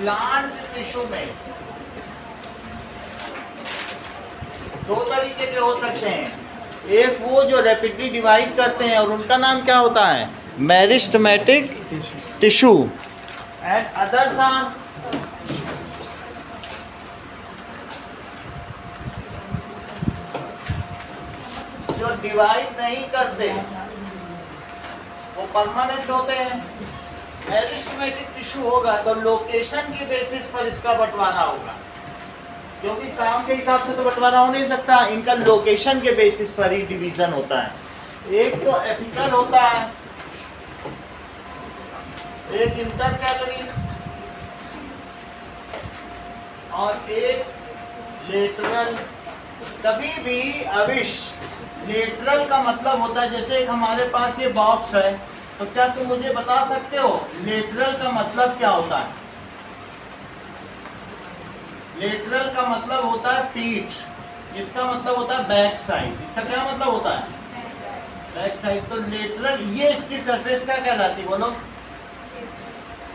Plant tissue में दो तरीके के हो सकते हैं। एक वो जो रैपिडली डिवाइड करते हैं और उनका नाम क्या होता है, meristematic tissue, and others are जो डिवाइड नहीं करते, वो परमानेंट होते हैं। मेरिस्टेमेटिक टिश्यू होगा तो लोकेशन की बेसिस पर इसका बंटवारा होगा, क्योंकि काम के हिसाब से तो बंटवारा हो नहीं सकता, इनका लोकेशन के बेसिस पर ही डिवीजन होता है। एक तो एपिकल होता है, एक इंटरकैलरी, और एक लेटरल। कभी भी अविश लेटरल का मतलब होता है, जैसे एक हमारे पास ये बॉक्स है, तो क्या तुम मुझे बता सकते हो लेटरल का मतलब क्या होता है? लेटरल का मतलब होता है पीठ, इसका मतलब होता है बैक साइड। इसका क्या मतलब होता है? Back side. तो लेटरल, ये इसकी सरफेस क्या कहलाती है, बोलो?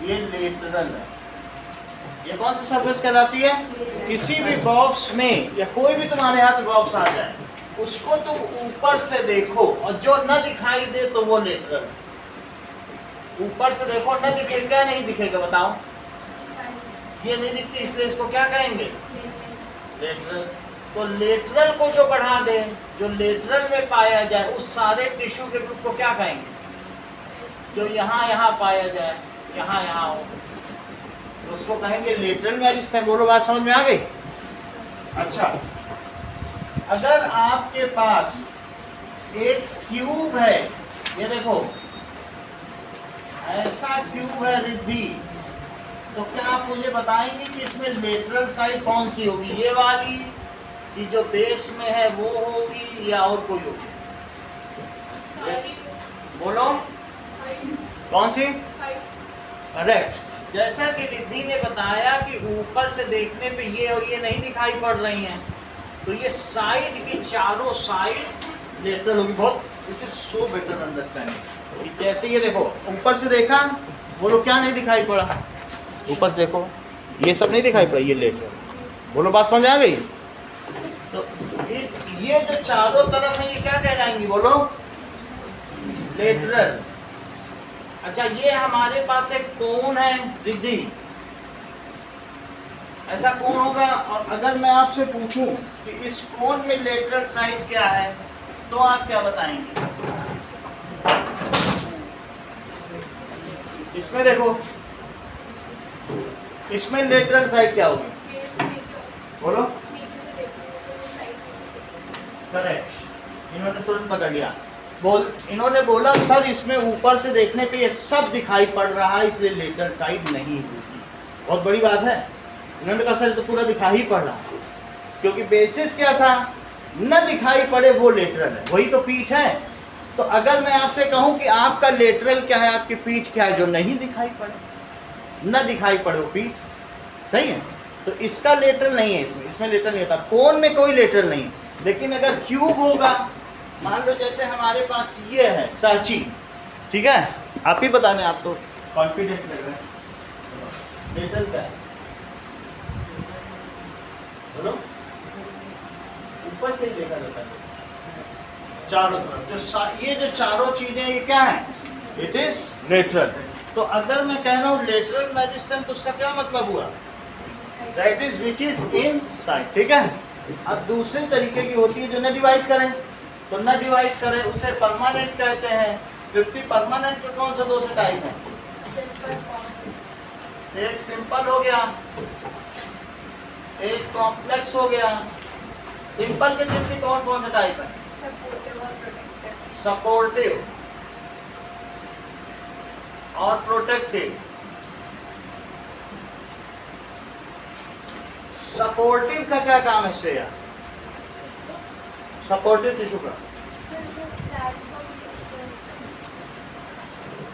ये लेटरल है। ये कौन सी सरफेस कहलाती है? किसी भी बॉक्स में या कोई भी तुम्हारे हाथ बॉक्स आ जाए, उसको तुम ऊपर से देखो और जो न दिखाई दे तो वो लेटरल। ऊपर से देखो, न दिखेगा, क्या नहीं दिखेगा बताओ? ये नहीं दिखती, इसलिए इसको क्या कहेंगे? लेटरल। तो लेटरल को जो बढ़ा दे, जो लेटरल में पाया जाए, उस सारे टिश्यू के ग्रुप को क्या कहेंगे? जो यहाँ पाया जाए, यहाँ हो, तो उसको कहेंगे लेटरल मेरिस्टेम। बोलो, बात समझ में आ गई? अच्छा, अगर आपके पास एक क्यूब है, ये देखो ऐसा क्यूब है रिद्धि, तो क्या आप मुझे बताएंगे कि इसमें लेटरल साइड कौन सी होगी? ये वाली कि जो बेस में है वो होगी, या और कोई होगी? बोलो, कौन सी? करेक्ट। जैसा कि रिद्धि ने बताया कि ऊपर से देखने पे ये और ये नहीं दिखाई पड़ रही हैं, तो ये साइड की चारों साइड लेटरल होगी। बहुत, which is so better understanding. जैसे ये देखो, ऊपर से देखा, बोलो क्या नहीं दिखाई पड़ा? ऊपर से देखो, ये सब नहीं दिखाई पड़ा, ये लेटरल। बोलो, बात समझ आ गई? तो ये जो चारों तरफ है, ये क्या कहलाएंगी? बोलो, लेटरल। अच्छा, ये हमारे पास एक कोन है रिद्धि, ऐसा कोन होगा, और अगर मैं आपसे पूछूं कि इस कोन में लेटरल साइड क्या है, तो आप क्या बताएंगे? इसमें देखो, इसमें लेटरल साइड क्या होगी? बोलो। करेक्ट, इन्होंने तुरंत पकड़ लिया। इन्होंने बोला सर इसमें ऊपर से देखने पे ये सब दिखाई पड़ रहा है, इसलिए लेटरल साइड नहीं होगी। बहुत बड़ी बात है। इन्होंने कहा सर तो पूरा दिखाई पड़ रहा, क्योंकि बेसिस क्या था? न दिखाई पड़े वो लेटरल है, वही तो पीठ है। तो अगर मैं आपसे कहूं कि आपका लेटरल क्या है, आपकी पीठ क्या है, जो नहीं दिखाई पड़े, न दिखाई पड़े वो पीठ, सही है? तो इसका लेटरल नहीं है, इसमें लेटरल नहीं होता। कोन में कोई लेटरल नहीं है। लेकिन अगर क्यूब होगा, मान लो जैसे हमारे पास ये है सांची, ठीक है, आप ही बताने, आप तो कॉन्फिडेंट लग रहे हैं। लेटरल क्या है? बोलो। ऊपर से ही देखा जाता है चारों तरफ, जो ये जो चारों चीजें, ये क्या है? It is lateral. तो अगर मैं कह रहा हूँ लेटरल मेरिस्टेम, तो उसका क्या मतलब हुआ? That is which is in side, ठीक है। अब दूसरे तरीके की होती है जो न डिवाइड करें, तो न डिवाइड करें उसे परमानेंट कहते हैं। 50 परमानेंट के कौन से दो से टाइप है? एक सिंपल हो गया, एक कॉम्प्लेक्स हो गया। सिंपल के 50 कौन कौन से टाइप है? सपोर्टिव और प्रोटेक्टिव। सपोर्टिव का क्या काम है श्रेया? सपोर्टिव टिश्यू का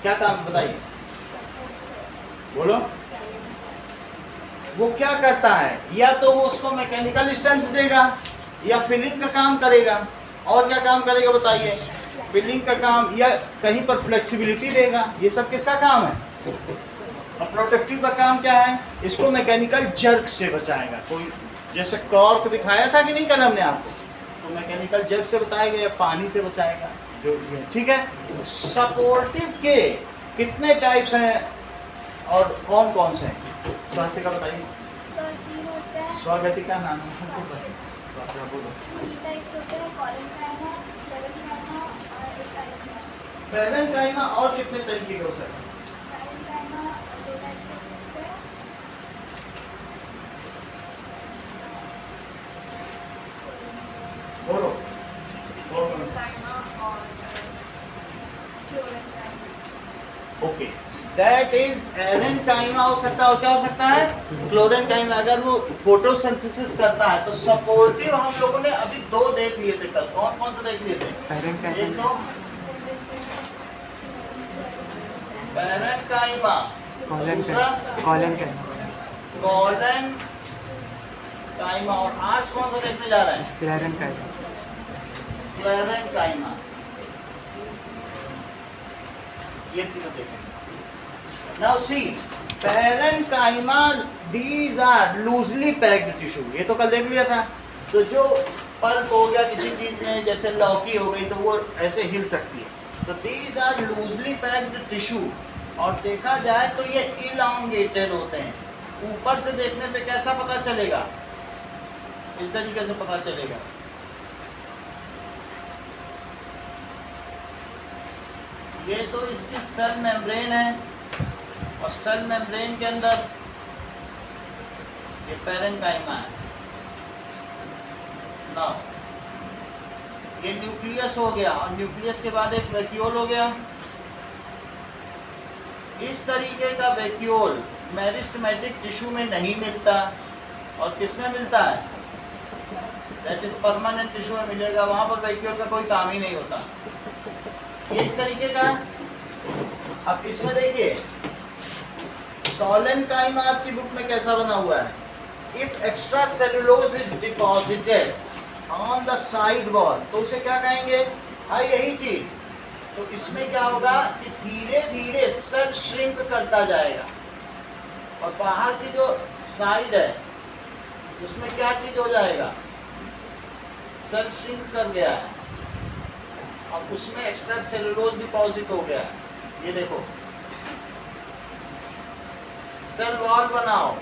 क्या काम बताइए? बोलो। वो क्या करता है? या तो वो उसको मैकेनिकल स्ट्रेंथ देगा, या फिलिंग का काम करेगा, और क्या काम करेगा बताइए? फिलिंग का काम, या कहीं पर फ्लेक्सिबिलिटी देगा। ये सब किसका काम है? और प्रोटेक्टिव का काम क्या है, इसको मैकेनिकल जर्क से बचाएगा। कोई जैसे कॉर्क दिखाया था कि नहीं कल हमने आपको, तो मैकेनिकल जर्क से बताएगा या पानी से बचाएगा जो ये, ठीक है। सपोर्टिव के कितने टाइप्स हैं और कौन कौन से हैं? स्वास्थ्य का बताइए। स्वागति का नाम स्वास्थ्य बोलो। पैरेंकाइमा और कितने तरीके के हो सकते हैं? बोलो। ओके, दैट इज एरेनकाइमा हो सकता है, और क्या हो सकता है? क्लोरेनकाइमा। अगर वो फोटोसिंथेसिस करता है तो सपोर्टिव हम लोगों ने अभी दो देख लिए थे कल। कौन कौन से देख लिए थे? एक तो पैरेंकाइमा, दूसरा कॉलेनकाइमा, और आज कौन सा देखने जा रहे हैं? स्क्लेरेनकाइमा। ये तीनों देखेंगे। Now see, parenchyma, these are loosely packed tissue. ये तो कल देख लिया था। तो जो पल्प हो गया किसी चीज में, जैसे लौकी हो गई, तो वो ऐसे हिल सकती है। तो these are loosely packed tissue, और देखा जाए तो ये इलांगेटेड होते हैं। ऊपर से देखने पे कैसा पता चलेगा? इस तरीके से पता चलेगा। ये तो इसकी सेल मेम्ब्रेन है, और सेल मेम्ब्रेन के अंदर ये पैरेंकाइमा है। नाउ ये न्यूक्लियस हो गया, और न्यूक्लियस के बाद एक वैक्यूल हो गया। इस तरीके का वैक्यूल मेरिस्टेमेटिक टिश्यू में नहीं मिलता, और किसमें मिलता है? दैट इज परमानेंट टिश्यू में मिलेगा। वहां पर वैक्यूल का कोई काम ही नहीं होता। ये इस तरीके का। अब इसमें देखिए, कॉलेनकाइमा आपकी बुक में कैसा बना हुआ है? If extra cellulose is deposited on the side wall, तो उसे क्या कहेंगे? हाँ, यही चीज। तो इसमें क्या होगा कि धीरे धीरे सेल श्रिंक करता जाएगा, और बाहर की जो साइड है उसमें क्या चीज हो जाएगा? सेल श्रिंक कर गया है, और उसमें एक्स्ट्रा सेलुलोज डिपॉजिट हो गया है। ये देखो, सेल वॉल बनाओ,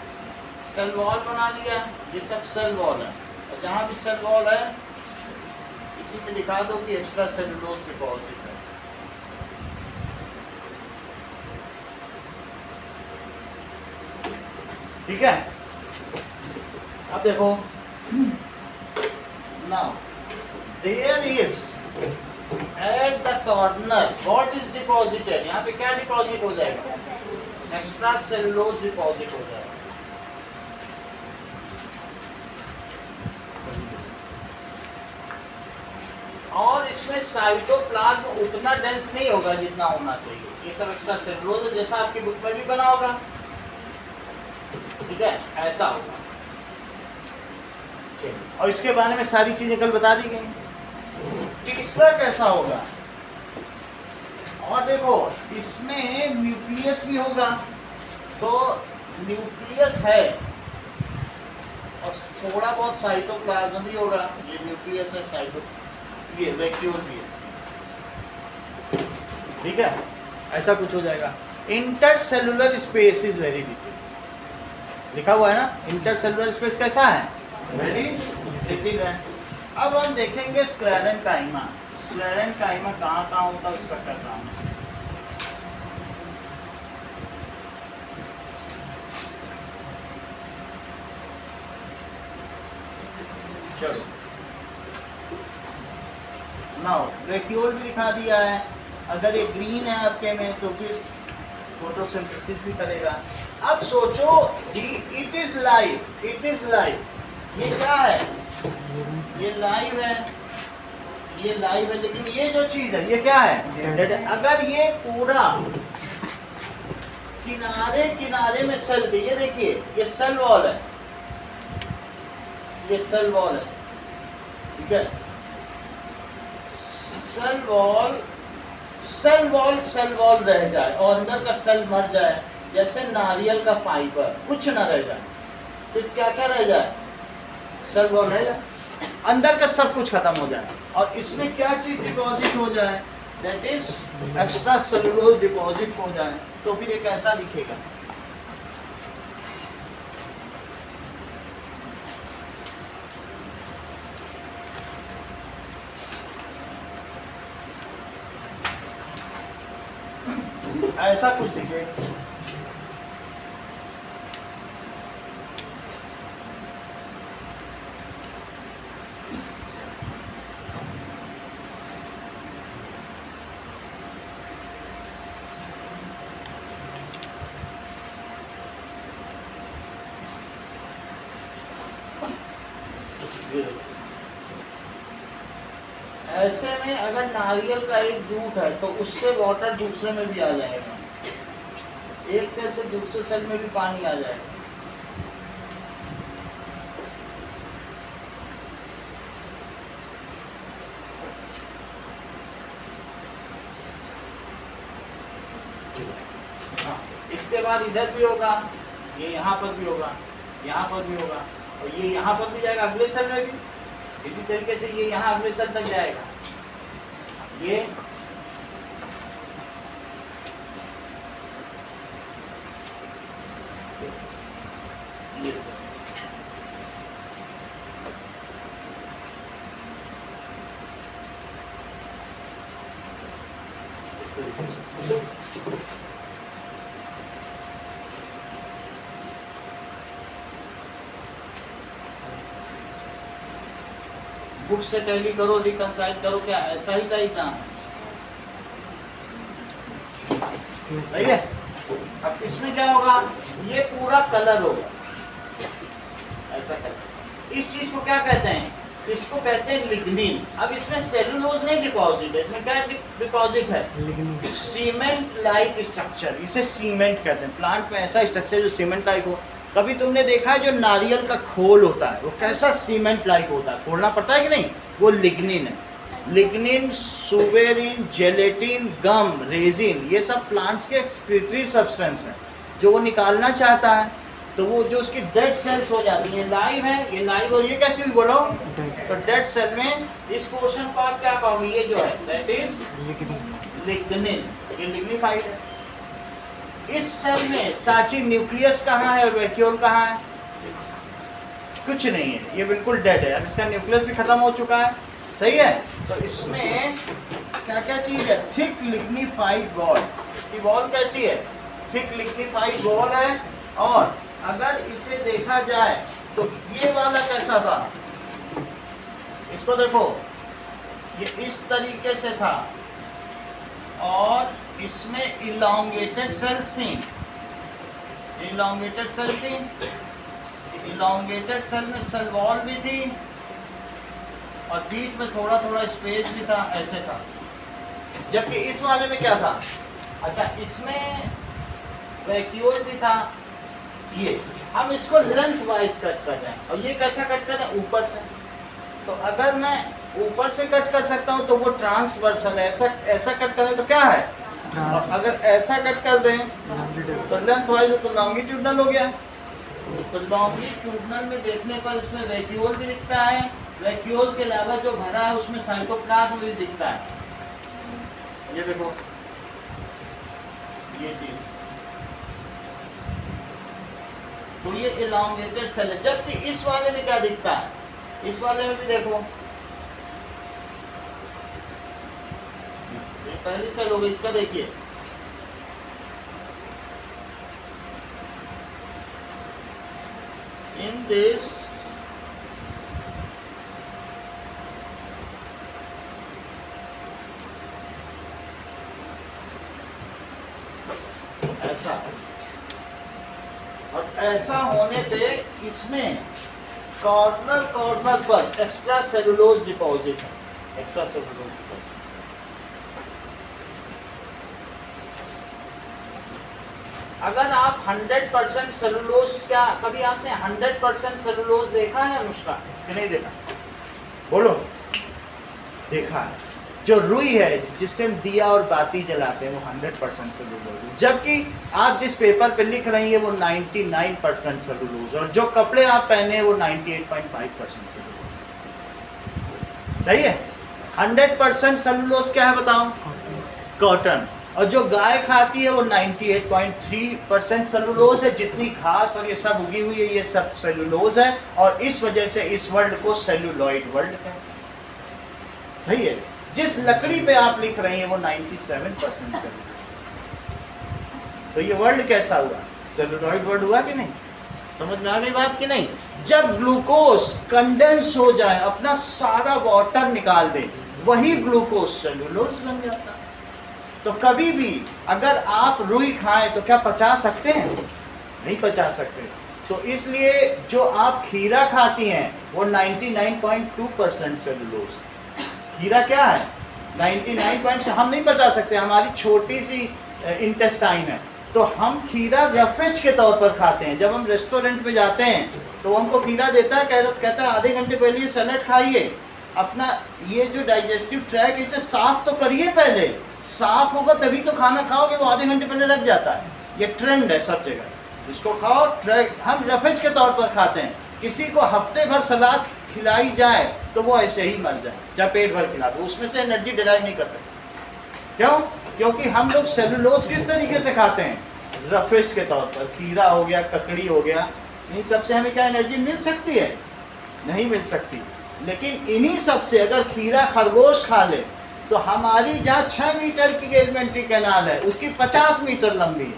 सेल वॉल बना दिया। ये सब सेल वॉल है, और जहां भी सेल वॉल है इसी में दिखा दो कि एक्स्ट्रा सेलुलोज डिपॉजिट है। ठीक है। अब देखो, now there is at the corner what is deposited? यहाँ पे क्या डिपॉजिट हो जाएगा? एक्स्ट्रा सेलुलोज डिपॉजिट हो जाएगा। और इसमें साइटोप्लाज्म उतना डेंस नहीं होगा जितना होना चाहिए। ये सब एक्स्ट्रा सेलुलोज है, जैसा आपकी बुक में भी बना होगा। ठीक है, ऐसा होगा। और इसके बारे में सारी चीजें कल बता दी गई। तीसरा कैसा होगा? और देखो, इसमें न्यूक्लियस भी होगा। तो न्यूक्लियस है, और थोड़ा बहुत साइटोप्लाज्म भी होगा। ये न्यूक्लियस है, ये वैक्यूल भी है। ठीक है, ऐसा कुछ हो जाएगा। Intercellular space is very little, लिखा हुआ है ना। इंटरसेलुलर स्पेस कैसा है? वेरी लिटिल है। अब हम देखेंगे स्क्लेरेनकाइमा। स्क्लेरेनकाइमा कहाँ कहाँ होता है, उसका क्या काम है? चलो, नाउ वैक्यूल भी दिखा दिया है। अगर ये ग्रीन है आपके में तो फिर फोटोसिंथेसिस भी करेगा। अब सोचो, it is live, it is live. ये क्या है? ये लाइव है, ये लाइव है, लेकिन ये जो चीज है ये क्या है? अगर ये पूरा किनारे किनारे में सेल के, ये देखिए, ये सेल वॉल है, ये सेल वॉल है। ठीक है, सेल वॉल रह जाए और अंदर का सेल मर जाए, जैसे नारियल का फाइबर कुछ ना रह जाए, सिर्फ क्या क्या रह जाए, सेल वॉल रह जाए, अंदर का सब कुछ खत्म हो जाए, और इसमें क्या चीज डिपॉजिट हो जाए, that is extra cellulose deposit हो जाए, तो फिर ये कैसा दिखेगा। ऐसा कुछ दिखेगा। ऐसे में अगर नारियल का एक जूट है तो उससे वाटर दूसरे में भी आ जाएगा, एक सेल से दूसरे सेल में भी पानी आ जाएगा। हाँ, इसके बाद इधर भी होगा, ये यहाँ पर भी होगा, यहाँ पर भी होगा, और ये यहाँ पर भी जाएगा अगले सेल में भी, इसी तरीके से ये यहाँ अगले सेल तक जाएगा। ये बुक से टैली करो, रिकंसाइल करो, क्या ऐसा ही टाइप ना है, सही है। अब इसमें क्या होगा, ये पूरा कलर होगा, ऐसा कलर। इस चीज को क्या कहते हैं, इसको कहते हैं लिग्निन। अब इसमें सेलुलोज नहीं डिपॉजिट है, इसमें क्या डिपॉजिट है, सीमेंट लाइक स्ट्रक्चर, इसे सीमेंट कहते हैं। प्लांट में ऐसा स्ट्रक्चर जो सीमेंट लाइक हो। कभी तुमने देखा है जो नारियल का खोल होता है वो कैसा सीमेंट लाइक होता है, खोलना पड़ता है कि नहीं, वो लिग्निन है। लिग्निन, सुवेरिन, जेलेटिन, गम, रेजिन, ये सब प्लांट्स के एक्सक्रीटरी सब्सटेंस है जो वो निकालना चाहता है, तो वो जो उसकी डेड सेल्स हो जाती है, लाइव है ये लाइव, और ये कैसे भी बोलो, तो डेड सेल में इस पोर्शन को आप क्या कहोगे, ये जो है दैट इज लिग्निन, ये लिग्निफाइड है। इस सेल में साची न्यूक्लियस कहाँ है और वैक्यूल कहाँ है, कुछ नहीं है, ये बिल्कुल डेड है। अब इसका न्यूक्लियस भी खत्म हो चुका है, सही है। तो इसमें क्या क्या चीज है, थिक लिग्निफाइड वॉल, इसकी वॉल कैसी है, थिक लिग्निफाइड वॉल है। और अगर इसे देखा जाए तो ये वाला कैसा था, इसको देखो, ये इस तरीके से था, और इसमें इलॉन्गेटेड सेल्स थी, इलॉन्गेटेड सेल्स थी, इलॉन्गेटेड सेल में सेल वॉल भी थी, और बीच में थोड़ा थोड़ा स्पेस भी था, ऐसे था। जबकि इस वाले में क्या था, अच्छा इसमें वैक्यूल भी था। ये हम इसको लेंथ वाइज कट कर रहे हैं, और ये कैसा कट कर रहे हैं, ऊपर से। तो अगर मैं ऊपर से कट कर सकता हूँ तो वो ट्रांसवर्सल है, ऐसा कट करें तो क्या है, और अगर ऐसा कट कर दें तो लेंथ वाइज है, तो लॉन्गिट्यूडनल हो गया। तो लॉन्गिट्यूडनल में देखने पर इसमें वैक्यूल भी दिखता है, वैक्यूल के अलावा जो भरा है उसमें साइटोप्लाज्म भी दिखता है, ये देखो ये चीज, तो ये इलॉन्गेटेड सेल है। जबकि इस वाले में क्या दिखता है, इस वाले में भी देखो, ये पहली सेल हो गई, इसका देखिए इन दिस ऐसा, और ऐसा होने पे इसमें कॉर्नर पर एक्स्ट्रा सेलुलोज डिपॉजिट है, एक्स्ट्रा सेलुलोज डिपॉजिट। अगर आप 100% सेलुलोज, क्या कभी आपने 100% सेलुलोज देखा है अनुष्का कि नहीं देखा, बोलो, देखा है। जो रुई है जिससे हम दिया और बाती जलाते हैं वो 100% सेलुलोज है, जबकि आप जिस पेपर पे लिख रही है वो 99% सेलुलोज है, और जो कपड़े आप पहने हैं वो 98.5% सेलुलोज है। सही है। 100% सेलुलोज क्या है बताओ? कॉटन। और जो गाय खाती है वो 98.3% सेलुलोज है। जितनी घास और ये सब उगी हुई है ये सब सेलुलोज है, और इस वजह से इस वर्ल्ड को सेलुलॉइड वर्ल्ड कहते हैं। सही है। जिस लकड़ी पे आप लिख रहे हैं वो 97% सेलुलोज है। तो ये वर्ल्ड कैसा हुआ? सेलुलॉइड वर्ल्ड हुआ कि नहीं? समझ में आ गई बात कि नहीं? जब ग्लूकोज कंडेंस हो जाए, अपना सारा वाटर निकाल दे, वही ग्लूकोज सेलुलोज बन जाता है। तो कभी भी अगर आप रुई खाएं तो क्या पचा सकते हैं? नहीं पचा सकते। तो इसलिए जो आप खीरा खाती हैं वो 99.2% सेलुलोज। खीरा क्या है? 99 हम नहीं पचा सकते, हमारी छोटी सी इंटेस्टाइन है। तो हम खीरा रफेज के तौर पर खाते हैं। जब हम रेस्टोरेंट में जाते हैं तो हमको खीरा देता है, कहता है आधे घंटे पहले ये सैलेड खाइए, अपना ये जो डाइजेस्टिव ट्रैक इसे साफ तो करिए, पहले साफ होगा तभी तो खाना खाओगे, वो आधे घंटे पहले लग जाता है। ये ट्रेंड है सब जगह, इसको खाओ। ट्रैक हम रफेज के तौर पर खाते हैं। किसी को हफ्ते भर सलाद खिलाई जाए तो वो ऐसे ही मर जाए, चाहे पेट भर खिला दो, उसमें से एनर्जी डिराइव नहीं कर सकते। क्यों? क्योंकि हम लोग सेलुलोज किस तरीके से खाते हैं? रफेज के तौर पर। खीरा हो गया, ककड़ी हो गया, इन सब से हमें क्या एनर्जी मिल सकती है? नहीं मिल सकती। लेकिन इन्हीं सब से अगर खीरा खरगोश खा ले तो हमारी जहाँ 6 मीटर की एलिमेंट्री कैनाल है उसकी 50 मीटर लंबी है,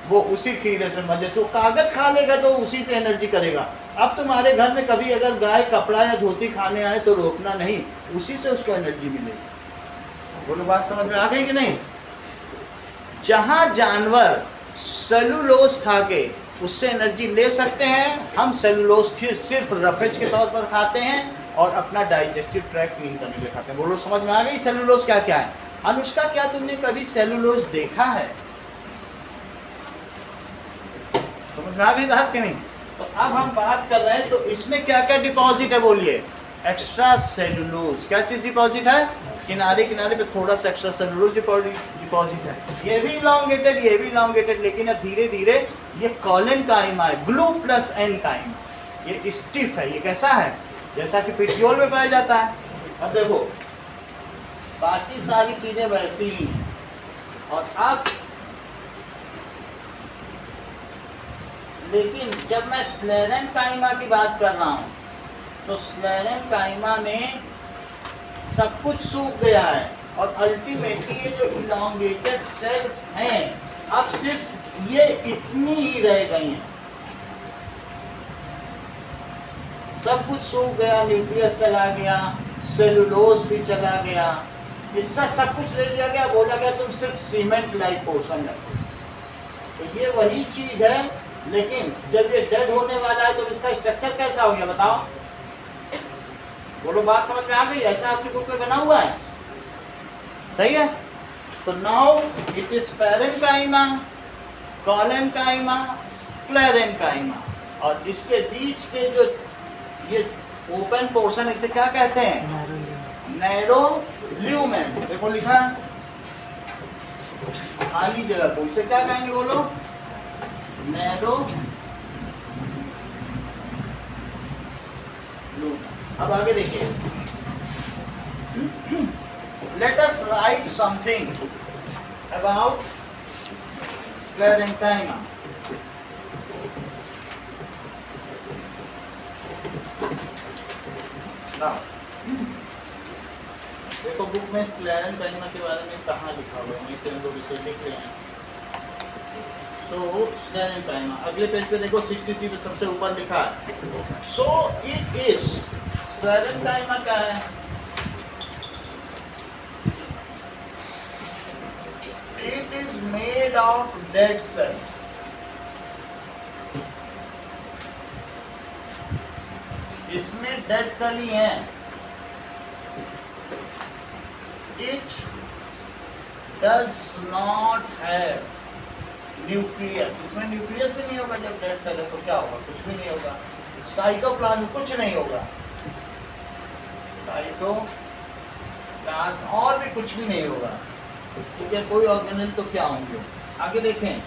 वो उसी खीरे से मजे से। वो कागज खा लेगा तो उसी से एनर्जी करेगा। अब तुम्हारे घर में कभी अगर गाय कपड़ा या धोती खाने आए तो रोकना नहीं, उसी से उसको एनर्जी मिलेगी। बोलो बात समझ में आ गई कि नहीं? जहाँ जानवर सेलुलोज खा के उससे एनर्जी ले सकते हैं, हम सेलुलोज सिर्फ रफेज के तौर पर खाते हैं और अपना डाइजेस्टिव ट्रैक क्लीन करने के लिए खाते हैं। बोलो समझ में आ गई सेलुलोज क्या क्या है? अनुष्का, क्या तुमने कभी सेलुलोज देखा है? समझ में आ गई बात कि नहीं? तो अब हम बात कर रहे हैं, तो इसमें क्या क्या डिपॉजिट है बोलिए? Extra cellulose. क्या चीज डिपॉजिट है? किनारे किनारे पे थोड़ा सा एक्स्ट्रा सेलुलोज डिपॉजिट है। ये भी इलॉन्गेटेड, ये भी इलॉन्गेटेड, लेकिन अब धीरे धीरे ये कॉलन काइमा है, ग्लू प्लस एन काइमा। ये स्टिफ है। ये कैसा है? जैसा कि पिट्यूल में पाया जाता है। अब देखो बाकी सारी चीजें वैसी ही हैं। और अब लेकिन जब मैं स्लेरन काइमा की बात कर रहा हूँ तो स्लेरन काइमा में सब कुछ सूख गया है, और अल्टीमेटली ये जो इलॉन्गेटेड सेल्स हैं अब सिर्फ ये इतनी ही रह गई हैं। सब कुछ सूख गया, न्यूक्लियस चला गया, सेलुलोज भी चला गया, इसका सब कुछ ले लिया गया, बोला गया तुम सिर्फ सीमेंट लाइक पोर्शन रखो। तो ये वही चीज है, लेकिन जब ये डेड होने वाला है तो इसका स्ट्रक्चर कैसा हो गया बताओ? बोलो बात समझ में आ गई? ऐसा आपकी बुक में बना हुआ है, सही है? तो now it is parenchyma, collenchyma, sclerenchyma, और इसके बीच के जो ये ओपन पोर्शन इसे क्या कहते हैं? Narrow lumen. देखो लिखा है खाली जगह को, इसे क्या कहेंगे बोलो? Narrow lumen. अब आगे देखिए, let us write something about sclerenchyma. Now, देखो बुक में स्क्लेरेnchyma के बारे में कहाँ लिखा हुआ है, वहीं से हम लोग इसे लिख रहे हैं। So sclerenchyma, अगले पेज पे देखो 63 पे सबसे ऊपर लिखा है। So it is, sclerenchyma क्या है? It is made of dead cells. इसमें डेड सेल ही हैं। It does not have nucleus. इसमें न्यूक्लियस भी नहीं होगा। जब डेड सेल है तो क्या होगा? कुछ भी नहीं होगा। साइटोप्लाज्म कुछ नहीं होगा। साइटोप्लाज्म कास्ट और भी कुछ भी नहीं होगा, ठीक है। कोई ऑर्गेनल तो क्या होंगे। आगे देखें,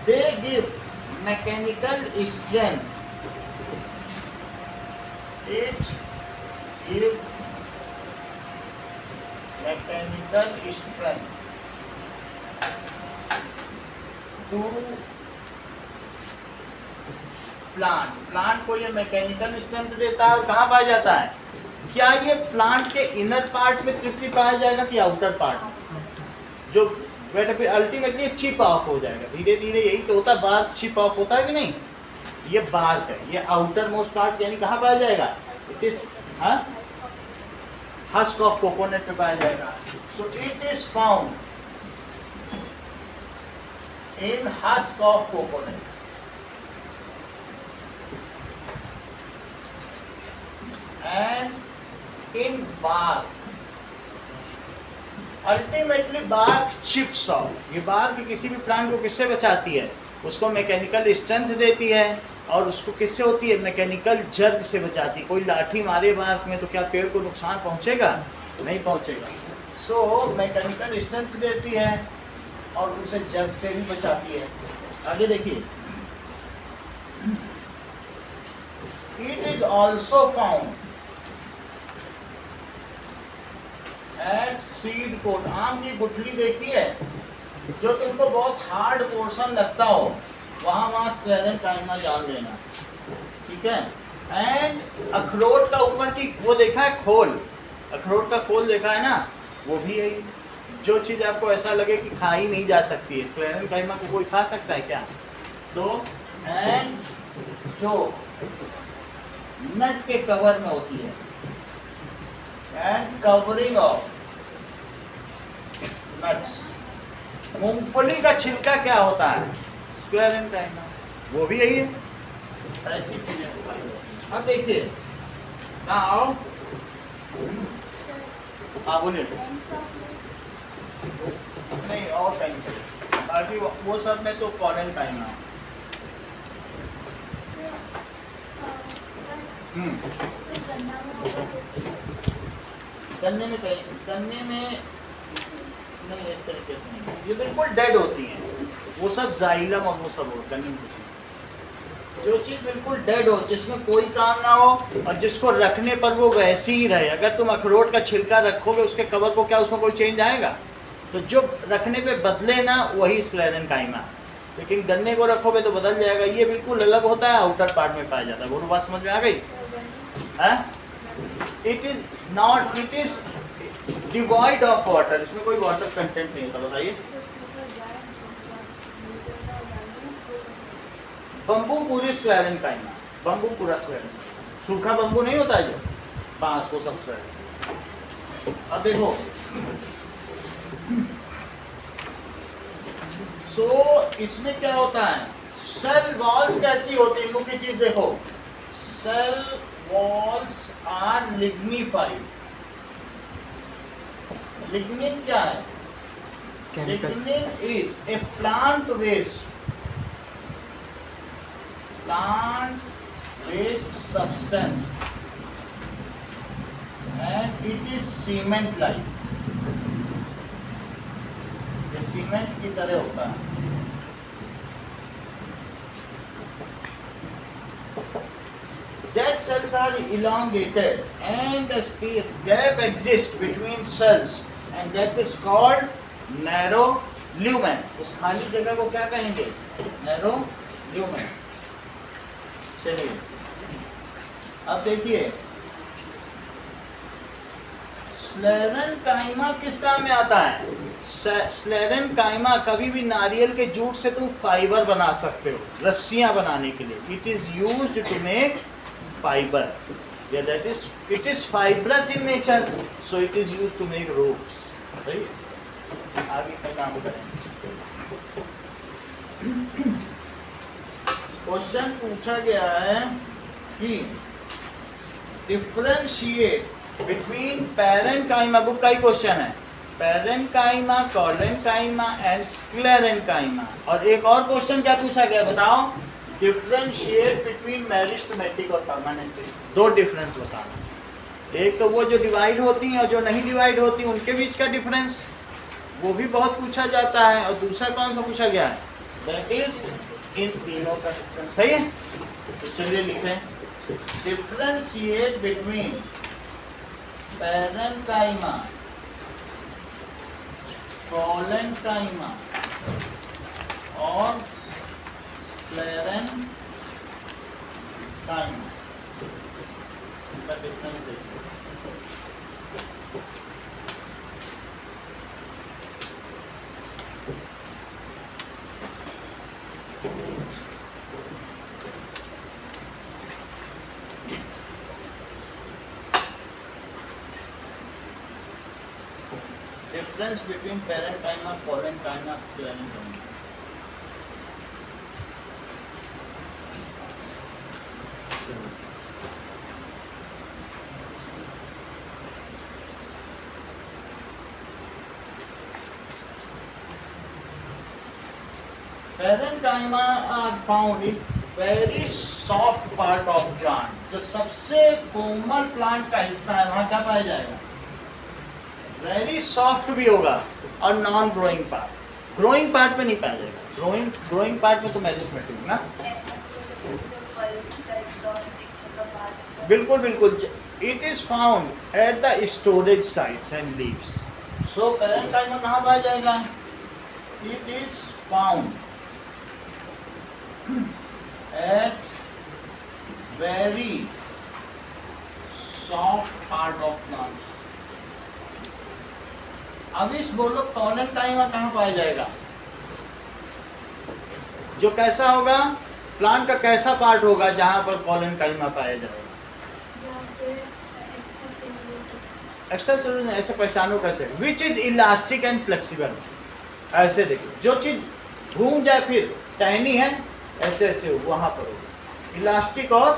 they give mechanical strength, it give mechanical strength to plant. Plant को ये मैकेनिकल स्ट्रेंथ देता है और कहाँ पाया जाता है? क्या ये प्लांट के इनर पार्ट में तृप्ति पाया जाएगा कि आउटर पार्ट? जो बेटा फिर अल्टीमेटली चिप ऑफ हो जाएगा धीरे धीरे, यही तो होता है, बार्क चिप ऑफ होता है कि नहीं? ये बार्क है, ये आउटर मोस्ट पार्ट यानी कहाँ पाया जाएगा? It is husk of coconut पे पाया जाएगा। सो it is found in husk of coconut and in bark, ultimately bark chips off। ये bark किसी भी प्लांट को किससे बचाती है? उसको मैकेनिकल स्ट्रेंथ देती है और उसको किससे होती है? मैकेनिकल जर्ग से बचाती है। कोई लाठी मारे बार्क में तो क्या पेड़ को नुकसान पहुंचेगा? नहीं पहुंचेगा। सो मैकेनिकल स्ट्रेंथ देती है और उसे जर्ग से भी बचाती है। आगे देखिए, it is also found at seed coat. आम की गुठली देखी है, जो तुमको बहुत हार्ड पोर्शन लगता हो, वहां स्क्लेरेंकाइमा जान लेना, ठीक है। एंड अखरोट का ऊपर की वो देखा है खोल, अखरोट का खोल देखा है ना, वो भी है। जो चीज आपको ऐसा लगे कि खाई नहीं जा सकती है, स्क्लेरेंकाइमा को कोई खा सकता है क्या? तो एंड जो नट के कवर में होती है, एंड कवरिंग ऑफ नट्स। मूंगफली का छिलका क्या होता है? स्क्लेरेंकाइमा, वो भी यही है। ऐसी चीजें। अब देखिए, नाउ हाँ बोलिए। नहीं और टाइम, बाकी वो सब में तो क्वारंटाइन है। गन्ने में कहीं, गन्ने में नहीं, इस तरीके से नहीं, ये बिल्कुल डेड होती हैं वो सब, जाइलम और वो सब हो। गन्ने में जो चीज़ बिल्कुल डेड हो, जिसमें कोई काम ना हो और जिसको रखने पर वो वैसी ही रहे। अगर तुम अखरोट का छिलका रखोगे उसके कवर को, क्या उसमें कोई चेंज आएगा? तो जो रखने पे बदले ना, वही स्क्लेरेंकाइमा। लेकिन गन्ने को रखोगे तो बदल जाएगा। ये बिल्कुल अलग होता है, आउटर पार्ट में पाया जाता है। वो बात समझ में आ गई? It is not, it is devoid of water, इसमें कोई वाटर कंटेंट नहीं होता। बताइए। बम्बू पूरी स्क्लेरेंकाइमा, बम्बू पूरा स्क्लेरेंकाइमा। सूखा बम्बू नहीं होता है जो, बांस, वो सब स्क्लेरेंकाइमा। अब देखो, इसमें क्या होता है? सेल वॉल्स कैसी होती है? मुख्य चीज देखो, cell walls are lignified. Lignin क्या है? Lignin is a plant waste, substance and it is cement like। ये सीमेंट की तरह होता है। Dead cells are elongated and a space gap exists between cells and that is called narrow lumen। उस खाली जगह को क्या कहेंगे? narrow lumen। चलिए अब देखिए, स्क्लेरेंकाइमा किस काम में आता है? स्क्लेरेंकाइमा कभी भी नारियल के जूट से तुम फाइबर बना सकते हो, रस्सियां बनाने के लिए। It is used to make fibre, या that is, it is fibrous in nature, so it is used to make ropes. आगे का काम करेंगे। क्वेश्चन पूछा गया है कि डिफरेंशिएट बिटवीन पैरेंकाइमा, बुक का ही क्वेश्चन है, पैरेंकाइमा, कोलेंकाइमा एंड स्क्लेरेंकाइमा। और एक और क्वेश्चन क्या पूछा गया बताओ? डिफरेंशिएट बिटवीन मेरिस्टेमेटिक और परमानेंट टिश्यू। दो डिफरेंस बताना। एक तो वो जो डिवाइड होती हैं और जो नहीं डिवाइड होती हैं उनके बीच का डिफरेंस, वो भी बहुत पूछा जाता है। और दूसरा कौन सा पूछा गया है, दैट इज इन तीनों का डिफरेंस। सही है, तो चलिए लिखें, डिफरेंशिएट बिटवीन पैरेन्काइमा, कोलेन्काइमा और स्क्लेरेन्काइमा का डिफरेंस देखिए। Difference between parenchyma, collenchyma, sclerenchyma. Parenchyma are found in very soft part of plant. जो सबसे कोमल प्लांट का हिस्सा है वहाँ क्या पाया जाएगा, वेरी सॉफ्ट भी होगा, और non growing part, growing part में नहीं पाया जाएगा। ग्रोइंग पार्ट में तो मेरिस्टेमेटिक ना, बिल्कुल बिल्कुल। It is found at the storage sites and leaves. So parenchyma कहाँ पाया जाएगा, it is found at very soft part of plant. अब इस बोलो कोलेन्काइमा कहाँ पाया जाएगा, जो कैसा होगा, प्लांट का कैसा पार्ट होगा जहां पर कोलेन्काइमा पाया जाएगा, एक्स्ट्रा सेलुलर। ऐसे पहचानो कैसे, which is elastic and flexible. ऐसे देखिए, जो चीज घूम जाए फिर टहनी है, ऐसे ऐसे वहां पर होगा, इलास्टिक और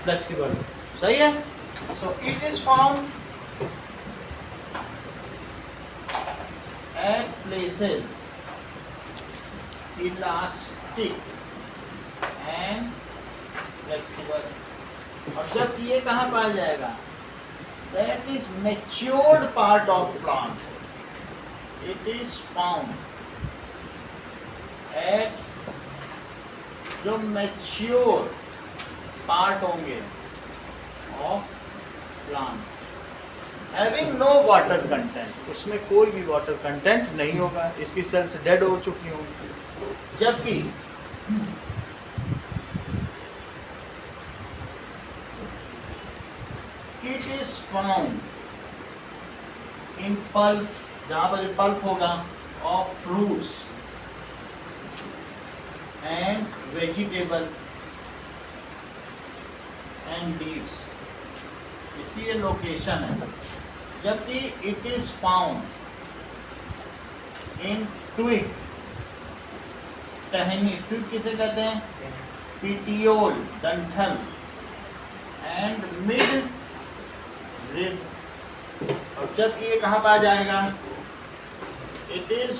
फ्लेक्सिबल। सही है, सो it is found at places elastic and flexible। और जब ये कहाँ पाया जाएगा, that is matured part of plant, it is found at जो mature part होंगे of plant having no water content, उसमें कोई भी वाटर कंटेंट नहीं होगा, इसकी सेल्स डेड हो चुकी होंगी। जबकि it is found in pulp, जहां पर पल्प होगा, of fruits and vegetable and leaves, इसकी ये लोकेशन है। जबकि it is found in twig, टहनी, ट्विग किसे कहते हैं, पीटियोल, डंठल एंड मिड रिब। और जब ये कहाँ पाया जाएगा, it is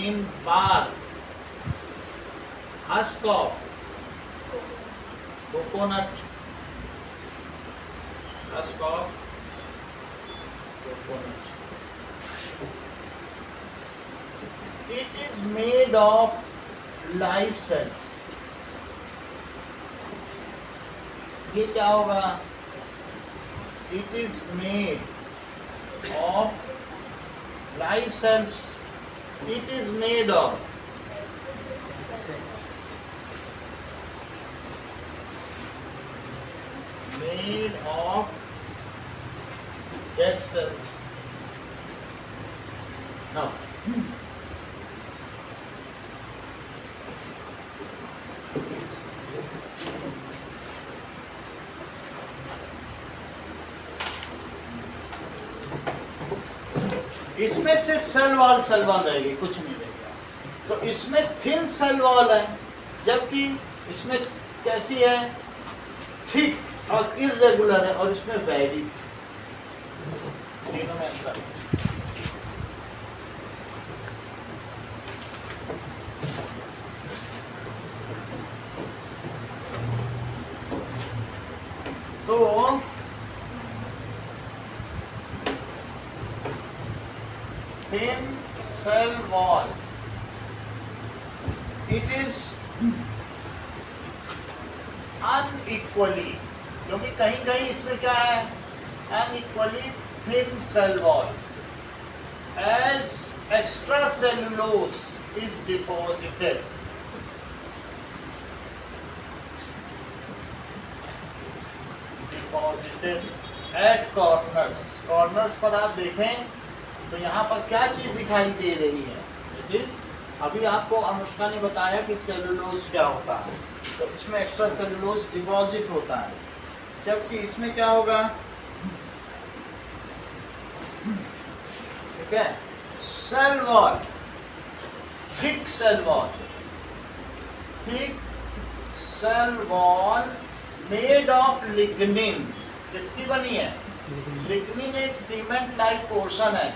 in bar, husk of coconut, husk of coconut. It is made of live cells. ये क्या होगा, it is made of live cells. It is made of dead cells. Now, इसमें सिर्फ सेल वॉल रहेगी, कुछ नहीं रहेगा। तो इसमें थिन सेल वॉल है, जबकि इसमें कैसी है, थिक और इरेगुलर है, और इसमें वेरी, तीनों में अंतर। तो cell wall, it is unequally, क्योंकि कहीं कहीं इसमें क्या है, unequally thin cell wall as extracellulose is deposited. At corners पर आप देखें तो यहाँ पर क्या चीज दिखाई दे रही है, इट इज, अभी आपको अनुष्का ने बताया कि सेलुलोज क्या होता है, तो इसमें एक्स्ट्रा सेलुलोज डिपॉजिट होता है, जबकि इसमें क्या होगा, ठीक है, cell wall, thick cell wall, thick cell wall made of lignin, किसकी बनी है, लिग्निन एक सीमेंट लाइक पोर्शन है,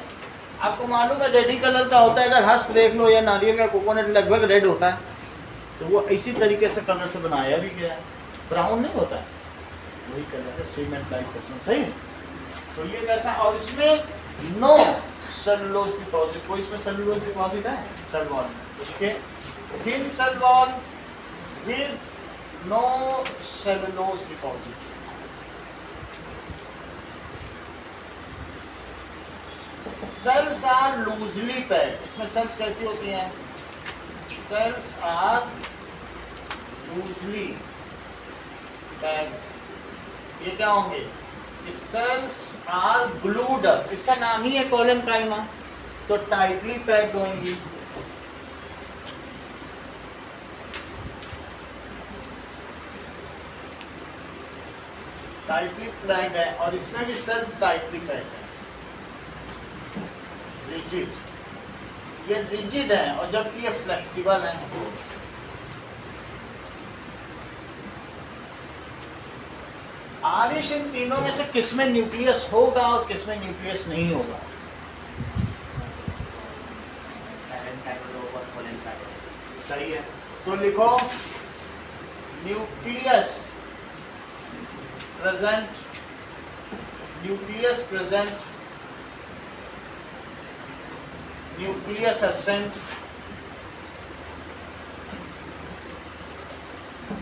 आपको मालूम है रेडी कलर का होता है, अगर हस्क देख लो या नारियल का कोकोनट लगभग रेड होता है, तो वो इसी तरीके से कलर से बनाया भी गया है, ब्राउन नहीं होता है, वही कलर है, सीमेंट लाइक पोर्शन, सही है। तो ये कैसा, और इसमें नो सेलुलोज डिपॉजिट, कोई इसमें सेलुलोज डिपॉजिट है सेल वॉल में, ठीक है, thin cell wall with no cellulose deposit. Cells are loosely packed, इसमें सेल्स कैसी होती हैं, सेल्स आर लूजली पैक्ड, ये क्या होंगे, सेल्स आर ग्लूड अप, इसका नाम ही है कोलेनकाइमा, तो टाइटली पैक्ड होंगी, टाइटली पैक्ड है, और इसमें भी सेल्स टाइटली पैक्ड है, रिजिड, ये रिजिड है और जबकि ये फ्लेक्सिबल है। आरिश इन तीनों में से किसमें न्यूक्लियस होगा और किसमें न्यूक्लियस नहीं होगा, सही है, तो लिखो nucleus present, nucleus present, nucleus absent,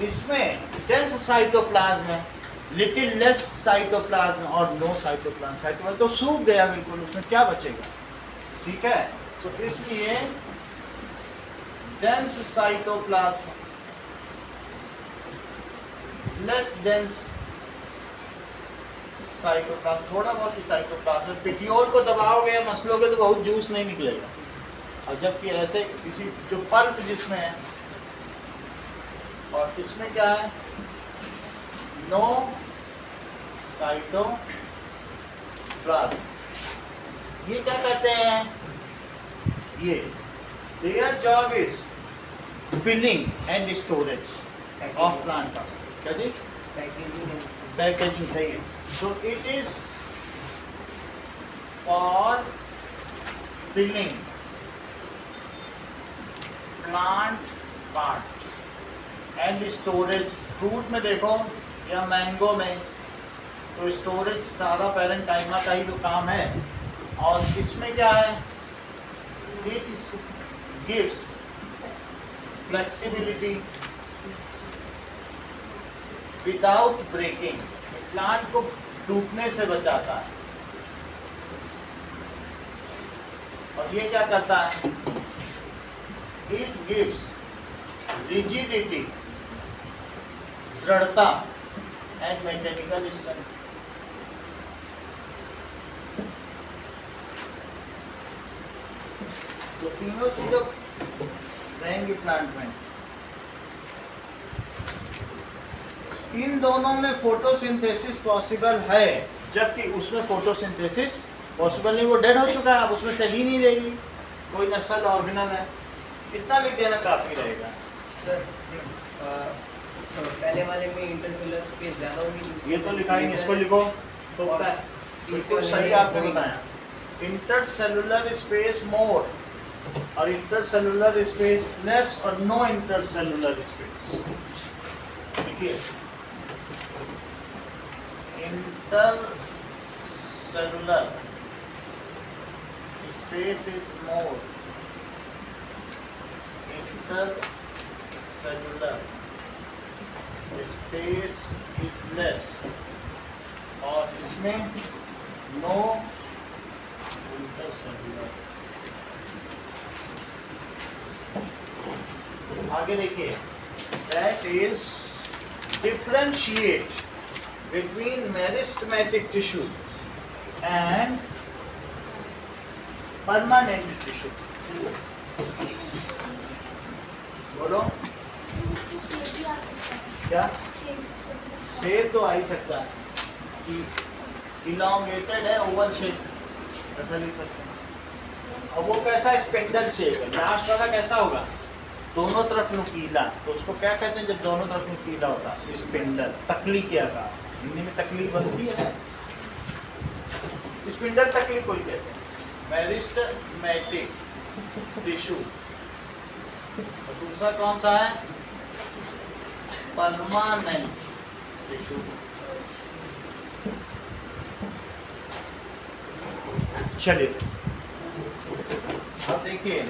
इसमें डेंस साइटोप्लाज्म है, लिटिल लेस साइटोप्लाज्म और नो साइटोप्लाज्म, साइटोप्लाज्म तो सूख गया बिल्कुल, उसमें क्या बचेगा, ठीक है, तो इसलिए dense cytoplasm, less dense cytoplasm, थोड़ा बहुत ही साइटोप्लाज्म, पिटियोल को दबाओगे या मसलोगे तो बहुत जूस नहीं निकलेगा, और जबकि ऐसे किसी जो पल्प जिसमें है, और इसमें क्या है, नो साइटोप्लाज्म, ये क्या कहते हैं, ये their job is filling and storage of plant, क्या जी, पैकेजिंग, सही है, so it is for filling plant parts and storage, fruit में देखो या मैंगो में तो स्टोरेज सारा पैरेंकाइमा का ही तो काम है, और इसमें क्या है, it gives flexibility without breaking, plant को टूटने से बचाता है, और ये क्या करता है, इट गिव्स रिजिडिटी, दृढ़ता एंड मैकेनिकल स्ट्रेंथ, तो तीनों चीजों रहेंगी प्लांट में। इन दोनों में फोटोसिंथेसिस पॉसिबल है, जबकि उसमें फोटोसिंथेसिस पॉसिबल नहीं, वो डेड हो चुका है, अब उसमें सेल ही नहीं रहेगी, कोई नस्ल ऑर्गेनल है, इतना लिख देना काफी रहेगा। सर तो पहले वाले में इंटरसेलुलर स्पेस ज़्यादा होगी, ये तो लिखा ही नहीं, इसको लिखो तो बिल्कुल सही आपने बताया, इंटरसेलुलर स्पेस मोर और इंटरसेलुलर स्पेस लेस और नो इंटरसेलुलर स्पेस, देखिए intercellular space is more intercellular space is less, और इसमें नो इंटरसेलुलर। आगे देखिए, that is differentiate between meristematic tissue and permanent tissue. बोलो क्या? शेप तो आ ही सकता है, इलॉन्गेटेड है, ओवल शेप, ऐसा लिख सकते हैं। अब वो कैसा स्पेंडल शेप है, लास्ट वाला कैसा होगा? दोनों तरफ नुकीला, तो उसको क्या कहते हैं जब दोनों तरफ नुकीला होता है? स्पिंडल, तकली के आकार। हिंदी में तकली बनती है, स्पिंडल तकली कोई कहते हैं। मेरिस्टेमेटिक टिश्यू, और दूसरा कौन सा है? Permanent tissue. चलिए अब देखिए,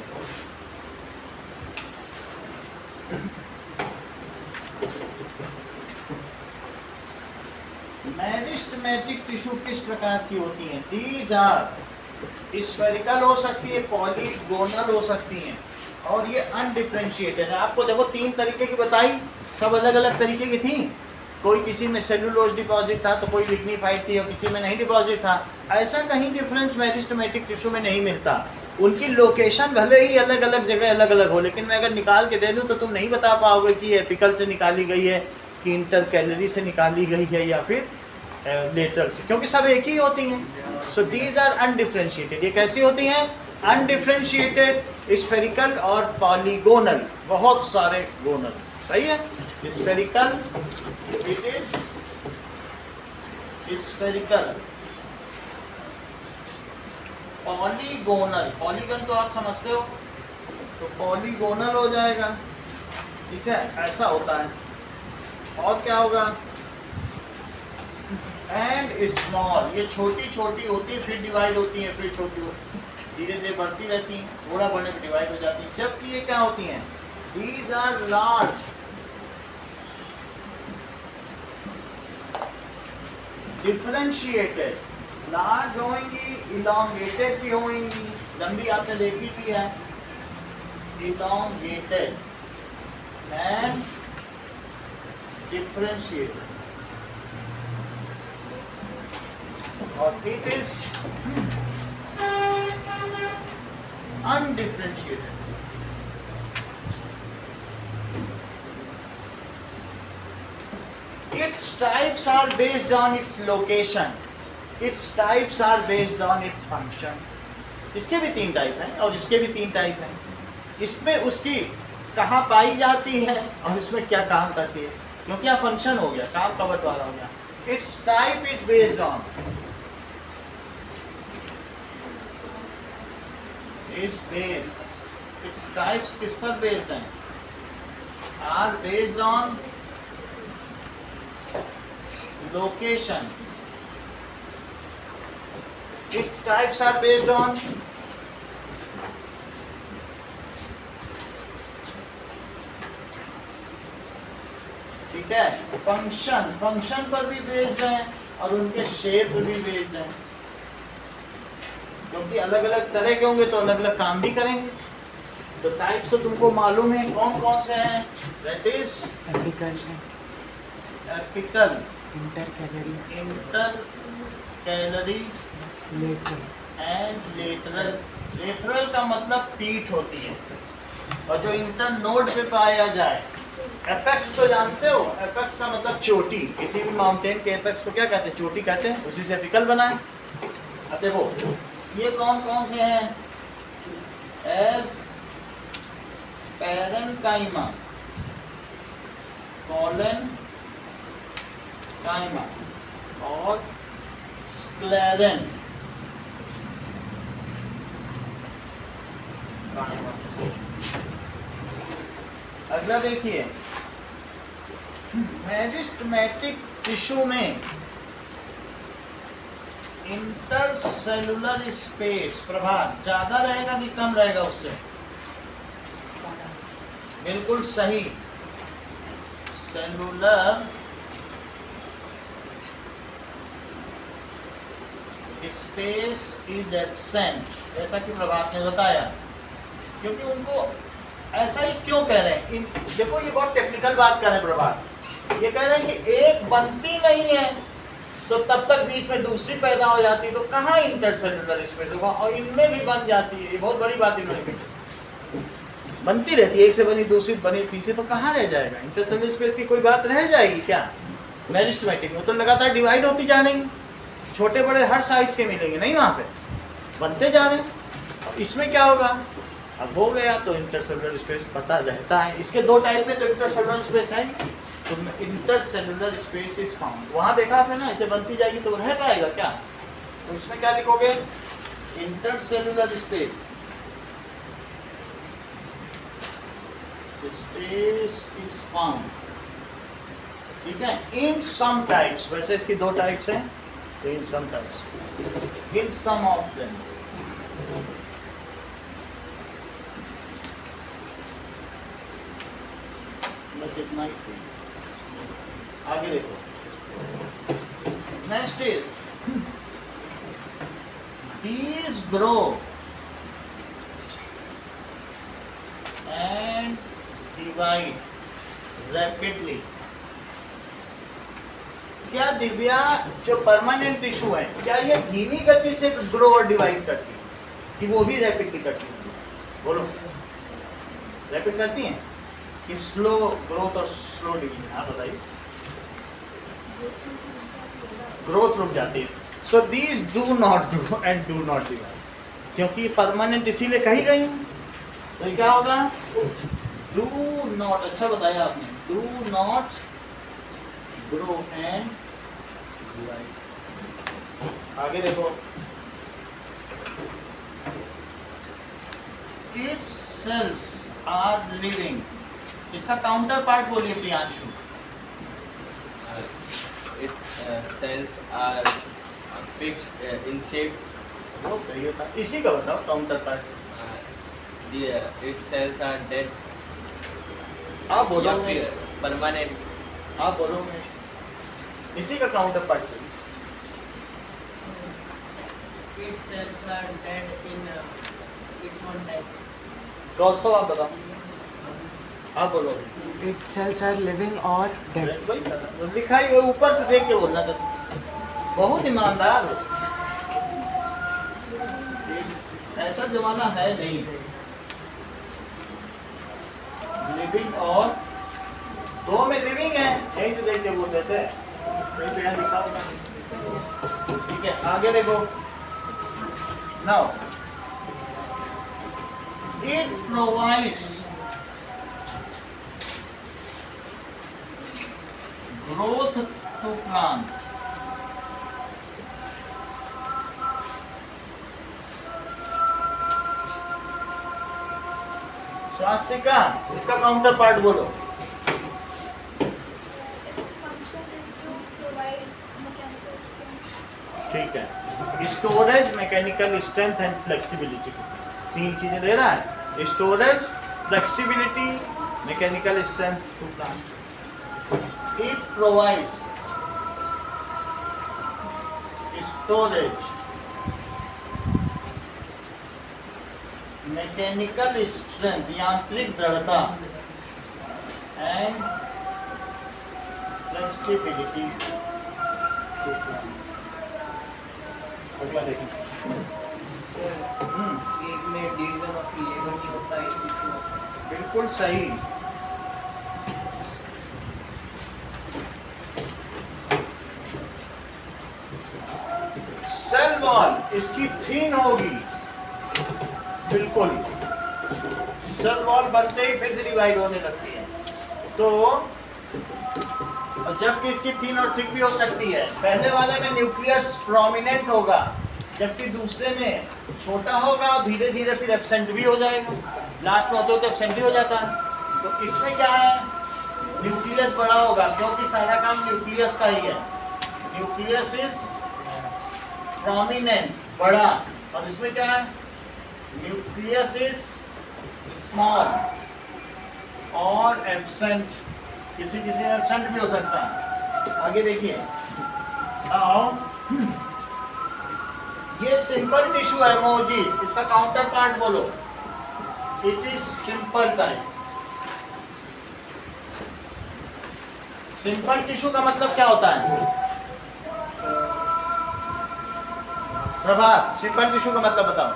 मेरिस्टेमेटिक टिश्यू किस प्रकार की होती हैं? दीज आर स्फेरिकल हो सकती है, पॉलीगोनल हो सकती हैं, और ये अनडिफरेंशिएटेड है। आपको देखो 3 तरीके की बताई, सब अलग अलग तरीके की थी। कोई किसी में सेलुलोज डिपॉजिट था, तो कोई लिग्निफाइड थी, और किसी में नहीं डिपॉजिट था। ऐसा कहीं डिफरेंस मेरिस्टेमेटिक टिश्यू में नहीं मिलता। उनकी लोकेशन भले ही अलग अलग जगह अलग अलग हो, लेकिन मैं अगर निकाल के दे दूं तो तुम नहीं बता पाओगे कि एपिकल से निकाली गई है, कि इंटरकैलरी से निकाली गई है, या फिर लेटरल से, क्योंकि सब एक ही होती हैं। So these are undifferentiated. ये कैसी होती हैं? अनडिफरेंशिएटेड, स्फेरिकल और पॉलीगोनल, बहुत सारे गोनल। सही है? Spherical, it is spherical. Polygonal, polygon तो आप समझते हो, तो पॉलीगोनल हो जाएगा। ठीक है, ऐसा होता है। और क्या होगा? एंड स्मॉल, ये छोटी छोटी होती है, फिर डिवाइड होती है, फिर छोटी होती है, धीरे धीरे बढ़ती रहती हैं, थोड़ा बढ़ने पर डिवाइड हो जाती हैं। जबकि ये क्या होती हैं? These are large, differentiated. Large होंगी, इलॉन्गेटेड भी होंगी, लंबी आपने देखी भी है, इलॉन्गेटेड एंड डिफरेंशिएटेड, और it is undifferentiated. Its types are based on its location. Its types are based on its function. इसके भी 3 टाइप हैं, और इसके भी 3 टाइप हैं। इसमें उसकी कहाँ पाई जाती है, और इसमें क्या काम करती है, क्योंकि यहाँ फंक्शन हो गया, काम का बंटवारा हो गया। Its type is based on, is based, its types किस पर based हैं? Are based on location. Its types are based on ठीक है, फंक्शन, फंक्शन पर भी बेस्ड हैं, और उनके शेप भी बेस्ड हैं, क्योंकि अलग अलग तरह के होंगे तो अलग अलग काम भी करेंगे। तो टाइप्स तो तुमको मालूम है कौन कौन से हैं? That is apical, apical, intercalary, intercalary lateral and lateral. Lateral का मतलब पीठ होती है, और जो इंटरनोड पे पाया जाए। एपेक्स तो जानते हो, एपेक्स का मतलब चोटी। किसी भी माउंटेन के एपेक्स को क्या कहते हैं? चोटी कहते हैं, उसी से एपिकल बना है। अब देखो ये कौन कौन से हैं? एज पैरेन्काइमा, कोलेनकाइमा और स्क्लेरेन। अगला देखिए, मेरिस्टेमेटिक टिश्यू में इंटरसेलुलर स्पेस प्रभाव ज्यादा रहेगा कि कम रहेगा उससे? बिल्कुल सही। सेलुलर स्पेस इज एब्सेंट, जैसा कि प्रभात ने बताया। क्योंकि उनको ऐसा ही क्यों कह रहे हैं, देखो ये बहुत टेक्निकल बात कर रहे हैं प्रभात। ये कह रहे हैं कि एक बनती नहीं है तो तब तक बीच में दूसरी पैदा हो जाती है, तो कहाँ इंटरसेलुलर स्पेस होगा, और इनमें भी बन जाती है। ये बहुत बड़ी बात इन्होंने कही, बनती रहती है, एक से बनी दूसरी बनी तीसरी, तो कहाँ रह जाएगा इंटरसेलुलर स्पेस की कोई बात रह जाएगी क्या? मेरिस्टेमेटिक में तो लगातार डिवाइड होती जा रही, छोटे बड़े हर साइज के मिलेंगे नहीं, वहाँ पे बनते जा रहे हैं। इसमें क्या होगा, अब हो गया तो इंटरसेलुलर स्पेस पता रहता है। इसके दो टाइप में तो इंटरसेलुलर स्पेस है, तो इंटरसेलुलर स्पेस इज फाउंड। वहाँ देखा आपने ना, इसे बनती जाएगी तो रह पाएगा क्या? तो इसमें क्या लिखोगे, इंटरसेलुलर स्पेस इज फाउंड, ठीक है, इन सम टाइप्स। वैसे इसकी दो टाइप्स हैं, तो in some types, in some of them. बस इतना ही। आगे देखो, next is these grow and divide rapidly। क्या दिव्या, जो परमानेंट टिश्यू है, क्या ये धीमी गति से ग्रो और डिवाइड करती है कि वो भी रैपिडली करती है? बोलो, रैपिड करती हैं कि स्लो ग्रोथ और स्लो डिवीजन? आप बताइए। ग्रोथ रुक जाती है। So these do not grow and do not divide, क्योंकि परमानेंट इसीलिए कही गई। तो ये क्या होगा, डू नॉट, अच्छा बताया आपने, do not grow and divide. आगे देखो, इट्स सेल्स आर लिविंग। इसका काउंटर पार्ट बोलिए Priyanshu. its cells are fixed in shape. बहुत सही होता, इसी का बताओ counter part. Its cells are dead आप बोलो या उमेश। फिर permanent. आप बोलो उमेश। इसी का काउंटर पार्ट चाहिए। Its cells are dead in its one type. Kaustav आप बताओ, आप बोलो। Its cells are living or dead. वही था ना, दिखाई वो ऊपर से देख के बोलना था, बहुत ईमानदार हो। ऐसा जमाना है नहीं, लिविंग और दो में लिविंग है, यहीं से देख के बोल देते हैं, कहीं पे यहाँ लिखा होगा। ठीक है, आगे देखो। Now it provides growth to plant। Swastika, इसका काउंटर पार्ट बोलो। Its function is to provide mechanical strength. ठीक है, storage, mechanical strength and flexibility, तीन चीजें दे रहा है। Storage, flexibility, mechanical strength to plant. It provides storage, mechanical strength, यांत्रिक दृढ़ता, and flexibility। अगला देखें। Sir, एक में division of labor नहीं होता है, इसमें होता है। बिल्कुल सही। सेल वॉल इसकी थीन होगी, बिल्कुल। सेल वॉल बनते ही फिर से डिवाइड होने लगती है, तो जबकि इसकी थीन और थिक भी हो सकती है। पहले वाले में न्यूक्लियस प्रोमिनेंट होगा, जबकि दूसरे में छोटा होगा और धीरे धीरे फिर एब्सेंट भी हो जाएगा। लास्ट में होते होते एब्सेंट भी हो जाता है। तो इसमें क्या है, न्यूक्लियस बड़ा होगा, क्योंकि सारा काम न्यूक्लियस का ही है। न्यूक्लियस इज प्रोमिनेंट, बड़ा, और इसमें क्या है, न्यूक्लियस इज स्मॉल। और एब्सेंट, किसी किसी में एब्सेंट भी हो सकता है। आगे देखिए, आओ, ये सिंपल टिश्यू है मोजी, इसका काउंटर पार्ट बोलो, it is simple type. Simple tissue का मतलब क्या होता है प्रभात? सिंपल टिश्यू का मतलब बताओ।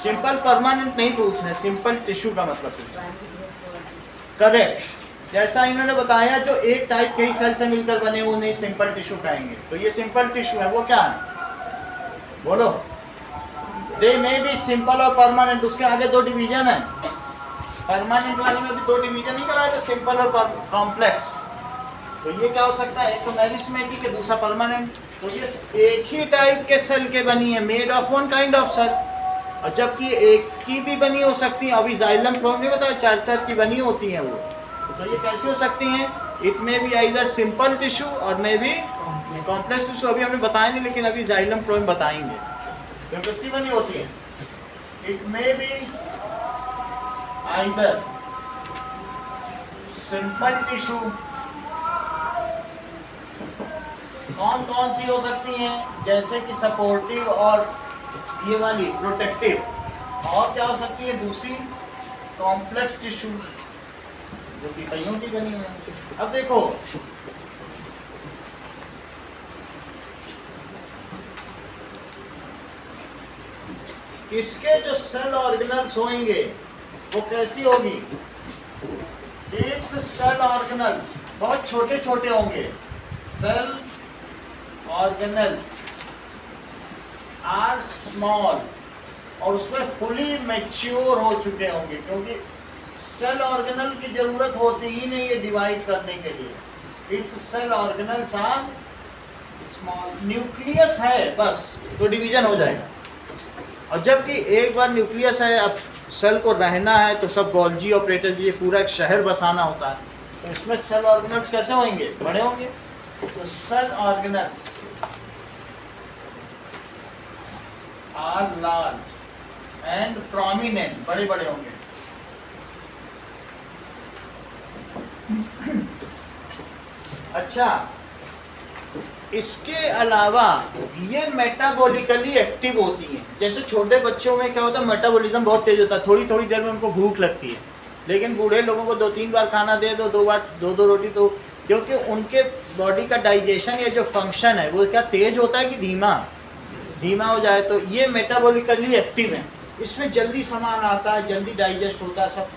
सिंपल परमानेंट नहीं पूछ रहे, सिंपल टिश्यू का मतलब पूछ रहे। करेक्ट, जैसा इन्होंने बताया जो एक टाइप के ही सेल से मिलकर बने वो नहीं सिंपल टिश्यू कहेंगे। तो ये सिंपल टिश्यू है, वो क्या है बोलो? दे मे बी सिंपल और परमानेंट, उसके आगे दो डिवीजन है। परमानेंट वाले में भी दो डिवीजन नहीं कराया था, सिंपल और कॉम्प्लेक्स। तो ये क्या हो सकता है, एक तो मेरिस्टेमेटिक है, दूसरा परमानेंट। तो ये एक ही टाइप के सेल के बनी है, made of one kind of cell. और जबकि एक की भी बनी हो सकती है, अभी जाइलम फ्लोएम नहीं बताया, चार चार की बनी होती हैं वो। तो ये कैसे हो सकती हैं? It may be either simple tissue और मे बी कॉम्प्लेक्स टिश्यू। अभी हमने बताया नहीं, लेकिन अभी जाइलम फ्लोएम बताएंगे। तो किसकी बनी होती है? It may be either simple tissue, कौन कौन सी हो सकती हैं? जैसे कि सपोर्टिव और ये वाली प्रोटेक्टिव। और क्या हो सकती है दूसरी? कॉम्प्लेक्स टिश्यू, जो कि कईयों की बनी हुई है। अब देखो, इसके जो सेल ऑर्गेनल्स होंगे वो कैसी होगी? इट्स सेल ऑर्गेनल्स बहुत छोटे छोटे होंगे। सेल ऑर्गेनल्स आर स्मॉल, और उसमें फुली मैच्योर हो चुके होंगे, क्योंकि सेल ऑर्गेनल की जरूरत होती ही नहीं है डिवाइड करने के लिए। Its cell organelles are small, nucleus है बस तो डिवीजन हो जाएगा। और जबकि एक बार न्यूक्लियस है, अब सेल को रहना है तो सब गोल्जी ऑपरेटर के लिए पूरा एक शहर बसाना होता है, तो इसमें सेल ऑर्गेनल्स कैसे होंगे? बड़े होंगे। तो cell organelles are large and prominent, बड़े बड़े होंगे। अच्छा, इसके अलावा ये मेटाबॉलिकली एक्टिव होती हैं। जैसे छोटे बच्चों में क्या होता है, मेटाबॉलिज्म बहुत तेज होता है, थोड़ी थोड़ी देर में उनको भूख लगती है। लेकिन बूढ़े लोगों को 2-3 बार खाना दे दो, 2 बार 2-2 रोटी, तो क्योंकि उनके बॉडी का डाइजेशन या जो फंक्शन है वो क्या तेज होता है कि धीमा हो जाए। तो ये मेटाबॉलिकली एक्टिव है, इसमें जल्दी सामान आता है, जल्दी डाइजेस्ट होता है, सब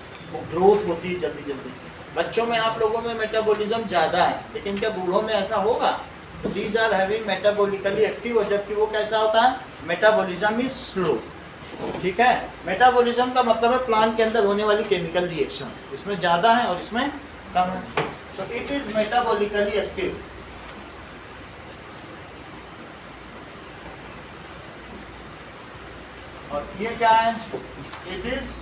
ग्रोथ होती है जल्दी। बच्चों में आप लोगों में मेटाबॉलिज्म ज़्यादा है, लेकिन क्या बूढ़ों में ऐसा होगा? These are having metabolically active, और जबकि वो कैसा होता है? Metabolism is slow. ठीक है, मेटाबॉलिज्म का मतलब है प्लांट के अंदर होने वाली केमिकल रिएक्शंस, इसमें ज़्यादा है और इसमें कम है। सो इट इज मेटाबॉलिकली एक्टिव। और ये क्या है? It is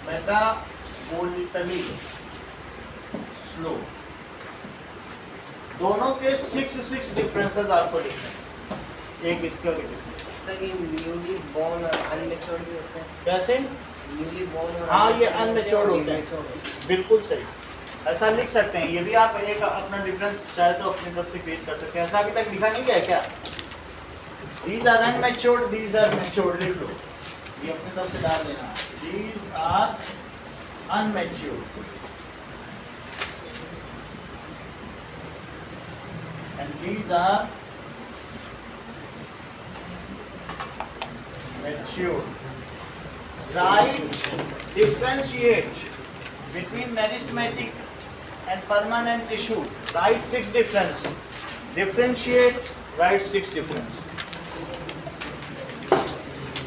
metabolically slow. दोनों के 6 डिफरेंसेस आपको लिखने, एक इसके और एक इसके। सर ये न्यूली बोर्न और अनमेच्योर्ड भी होते हैं? कैसे? न्यूली बोर्न और हाँ, ये अनमेच्योर्ड होते हैं, बिल्कुल सही, ऐसा लिख सकते हैं। ये भी आप एक अपना डिफरेंस चाहे तो अपनी तरफ से क्रिएट कर सकते हैं। ऐसा अभी तक लिखा नहीं गया क्या? These are unmatured, these are matured, लिख लो, ये अपनी तरफ से डाल देना। These are unmatured and these are matured. Write, differentiate between meristematic and permanent tissue. Write 6 difference. Differentiate, write 6 difference.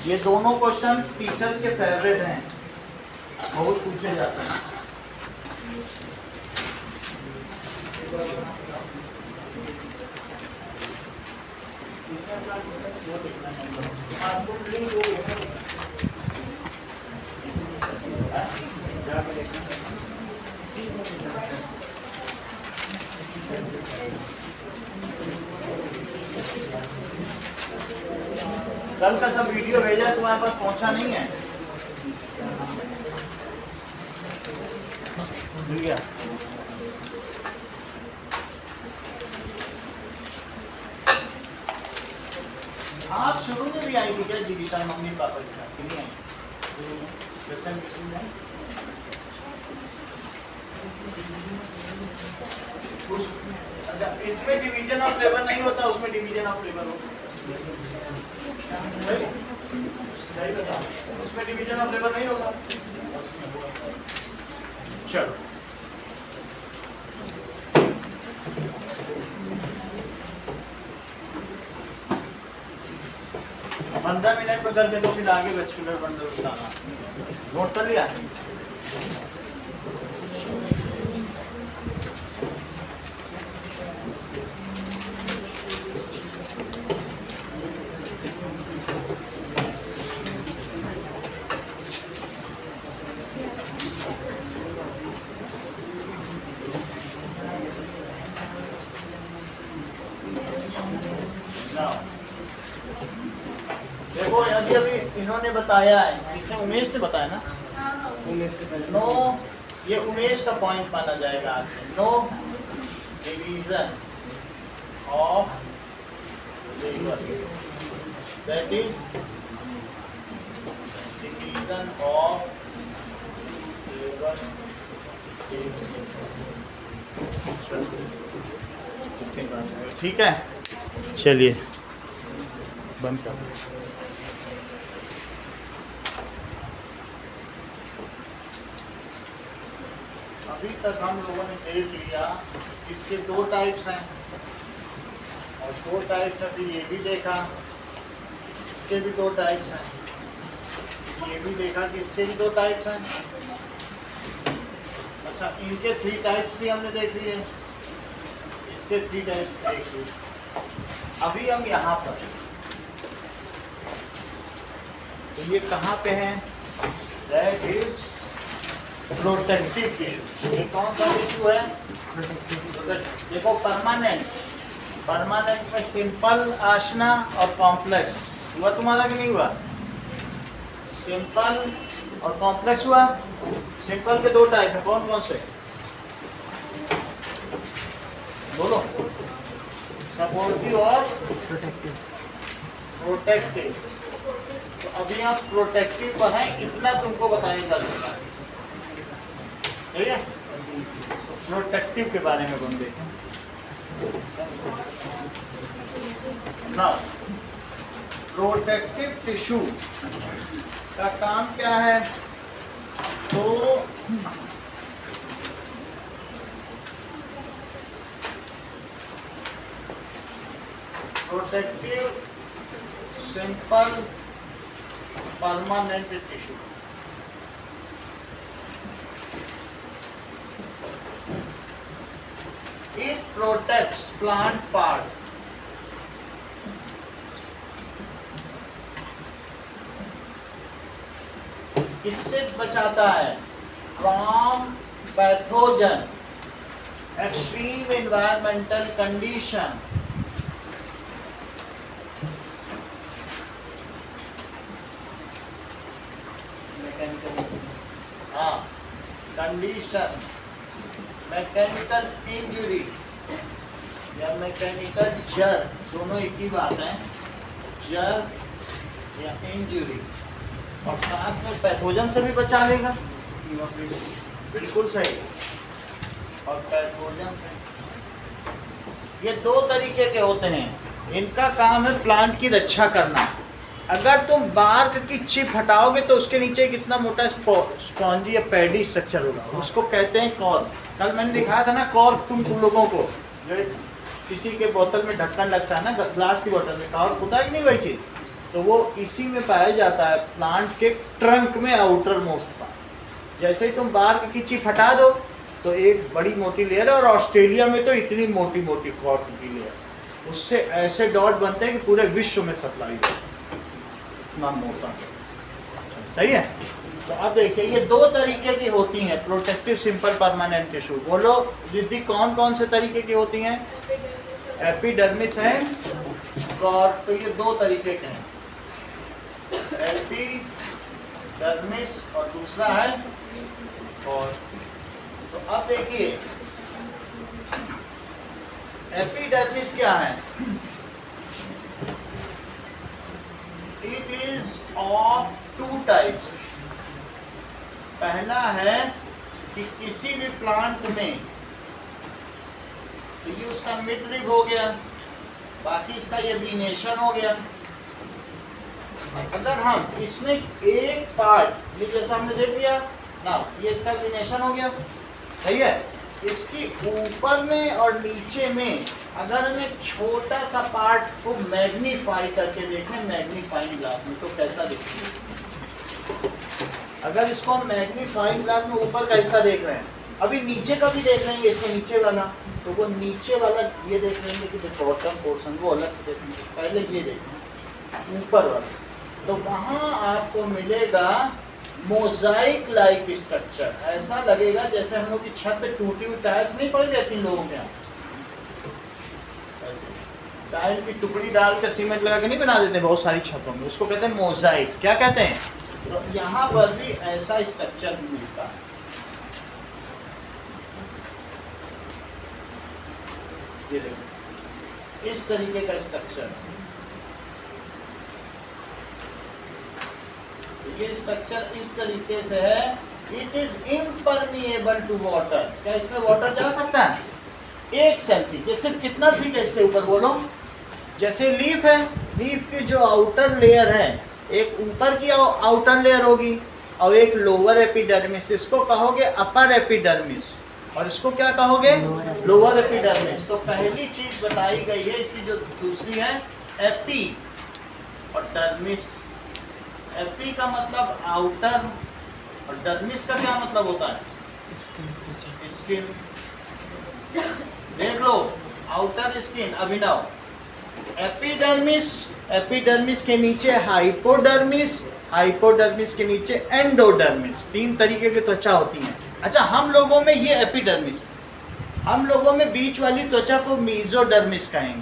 ये दोनों क्वेश्चन टीचर्स के फेवरेट हैं, बहुत पूछे जाते हैं। कल का सब वीडियो भेजा तुम्हारे पास पहुंचा नहीं है? मिल गया। आप शुरू में भी आई थी क्या जीविका मम्मी पापा के साथ, कि नहीं आई? दसम के शुरू में आई? अच्छा, इसमें डिवीजन ऑफ लेबर नहीं होता, उसमें डिवीजन ऑफ लेबर होता है। सही बता, उसमें डिवीजन ऑफ लेबर नहीं होगा। चलो, पंद्रह मिनट में करके तो फिर आगे वेस्टिबुलर बंडल बताना। नोट कर लिया? देखो अभी अभी इन्होंने बताया है, इसने उमेश ने बताया ना, उमेश से पहले नो, ये उमेश का पॉइंट माना जाएगा आज से। No division of labour, that is division of labour. ठीक है, चलिए बंद कर। अभी तक हम लोगों ने देख लिया इसके दो टाइप्स हैं, और दो टाइप्स में फिर ये भी देखा इसके भी दो टाइप्स हैं, ये भी देखा कि इसके भी दो टाइप्स हैं। अच्छा, इनके 3 टाइप्स भी हमने देख लिए, इसके 3 टाइप्स देख लिए। अभी हम यहाँ पर, तो ये कहाँ पे हैं? That is protective tissue. ये कौन सा टिश्यू है? देखो, परमानेंट में सिंपल, आशना और कॉम्प्लेक्स हुआ तुम्हारा कि नहीं हुआ? सिंपल और कॉम्प्लेक्स हुआ। सिंपल के 2 टाइप है, कौन कौन से बोलो? सपोर्टिव और प्रोटेक्टिव। प्रोटेक्टिव। तो अभी आप प्रोटेक्टिव पर हैं, इतना तुमको बताएंगे। ठीक है, प्रोटेक्टिव के बारे में हम देखें ना। प्रोटेक्टिव टिश्यू का काम क्या है? तो protective simple permanent tissue, it protects plant part इससे बचाता है from pathogen, extreme environmental condition, condition, mechanical injury या मैकेनिकल जर, दोनों एक ही बात है, जर या इंजरी। और साथ में पैथोजन से भी बचा लेगा, बिल्कुल सही। और पैथोजन से, ये 2 तरीके के होते हैं, इनका काम है प्लांट की रक्षा करना। अगर तुम बार्क की चिप हटाओगे तो उसके नीचे कितना मोटा स्पॉन्जी या पैडी स्ट्रक्चर होगा, उसको कहते हैं कॉर्क। कल मैंने दिखाया था ना कॉर्क, तुम लोगों को जो किसी के बोतल में ढक्कन लगता है ना, ग्लास की बोतल में कॉर्क होता है कि नहीं वही चीज़, तो वो इसी में पाया जाता है, प्लांट के ट्रंक में, आउटर मोस्ट पार्ट। जैसे ही तुम बार्क की चिप हटा दो तो एक बड़ी मोटी लेयर है, और ऑस्ट्रेलिया में तो इतनी मोटी मोटी कॉर्क की लेयर, उससे ऐसे डॉट बनते हैं कि पूरे विश्व में सप्लाई हो, इतना मोटा। सही है। तो अब देखिए ये 2 तरीके की होती हैं प्रोटेक्टिव सिंपल परमानेंट टिश्यू। बोलो दीदी कौन कौन से तरीके की होती हैं? एपिडर्मिस है, और तो ये 2 तरीके के हैं, एपिडर्मिस और दूसरा है और तो अब देखिए एपिडर्मिस क्या है? It is of two types. पहला है कि किसी भी प्लांट में, तो ये उसका मिड रिब हो गया, बाकी इसका ये वीनेशन हो गया। अगर हम इसमें एक पार्ट, ये जैसा हमने देख लिया ना, ये इसका वीनेशन हो गया, सही है। इसकी ऊपर में और नीचे में अगर हम एक छोटा सा पार्ट को मैग्नीफाई करके देखें मैग्नीफाइंग ग्लास में, तो कैसा दिखेगा? अगर इसको हम मैग्नीफाइंग ग्लास में ऊपर का हिस्सा देख रहे हैं, अभी नीचे का भी देख लेंगे, इसके नीचे वाला, तो वो नीचे वाला ये देख लेंगे कि बॉटम पोर्शन वो अलग से देखेंगे। पहले ये देखें ऊपर वाला, तो वहाँ आपको मिलेगा मोजाइक लाइक स्ट्रक्चर। ऐसा लगेगा जैसे हम लोग की छत पे टूटी हुई टाइल्स नहीं पड़ी रहती लोगों के यहाँ, ऐसे टाइल की टुकड़ी डाल के सीमेंट लगा के नहीं बना देते बहुत सारी छतों में, उसको कहते हैं मोजाइक। क्या कहते हैं? तो यहाँ पर भी ऐसा स्ट्रक्चर मिलता है। ये देखो इस तरीके का स्ट्रक्चर, ये स्ट्रक्चर इस तरीके से है। It is impermeable to water. क्या इसमें वाटर जा सकता है? एक सेल थी, ये सिर्फ कितना थी इसके ऊपर बोलो? जैसे लीफ है, लीफ की जो आउटर लेयर है, एक ऊपर की आउटर लेयर होगी और एक लोअर एपिडर्मिस, इसको कहोगे अपर एपिडर्मिस और इसको क्या कहोगे? Lower epidermis. तो पहली चीज बताई गई है इसकी, जो दूसरी है एपी और डर्मिस। एपी का मतलब आउटर और डर्मिस का क्या मतलब होता है? स्किन। देख लो, आउटर स्किन। अभिनव, एपिडर्मिस, एपिडर्मिस के नीचे हाइपोडर्मिस, हाइपोडर्मिस के नीचे एंडोडर्मिस। तीन तरीके की त्वचा होती है। अच्छा, हम लोगों में ये एपिडर्मिस, हम लोगों में बीच वाली त्वचा को मीजोडर्मिस कहेंगे,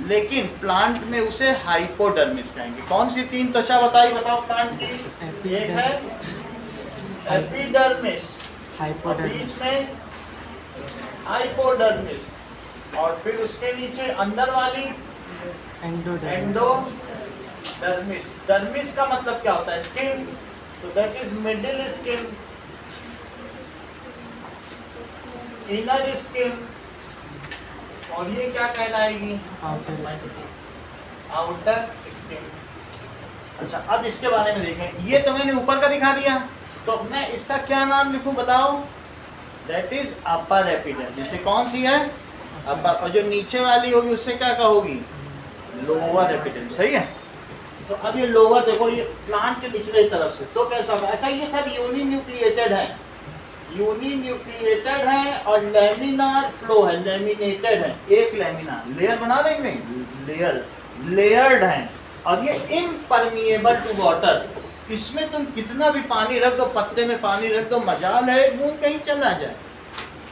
लेकिन प्लांट में उसे हाइपोडर्मिस कहेंगे। कौन सी तीन त्वचा बताई, बताओ प्लांट की? एक है एपिडर्मिस, बीच में हाइपोडर्मिस, और फिर उसके नीचे अंदर वाली एंडोडर्मिस। डर्मिस का मतलब क्या होता है? स्किन। तो that is middle skin, inner skin, और ये क्या कहलाएगी? Outer skin. अच्छा, अब इसके बारे में देखें। ये तो मैंने ऊपर का दिखा दिया, तो मैं इसका क्या नाम लिखूं बताओ? That is upper epidermis. जैसे कौन सी है? अपर। और जो नीचे वाली होगी उससे क्या कहोगी? Lower epidermis. सही है। तो अब ये लोअर देखो, ये प्लांट के निचले तरफ से, तो कैसा होगा? अच्छा, ये सब यूनिन्यूक्लिएटेड है, यूनिन्यूक्लिएटेड है और लैमिनार फ्लो है, लैमिनेटेड है। एक लैमिनार लेयर बना देंगे, लेयर लेयर्ड है, और ये इम्परमिएबल टू वाटर। इसमें तुम कितना भी पानी रख दो, पत्ते में पानी रख दो, मजाल है बूंद कहीं चला जाए,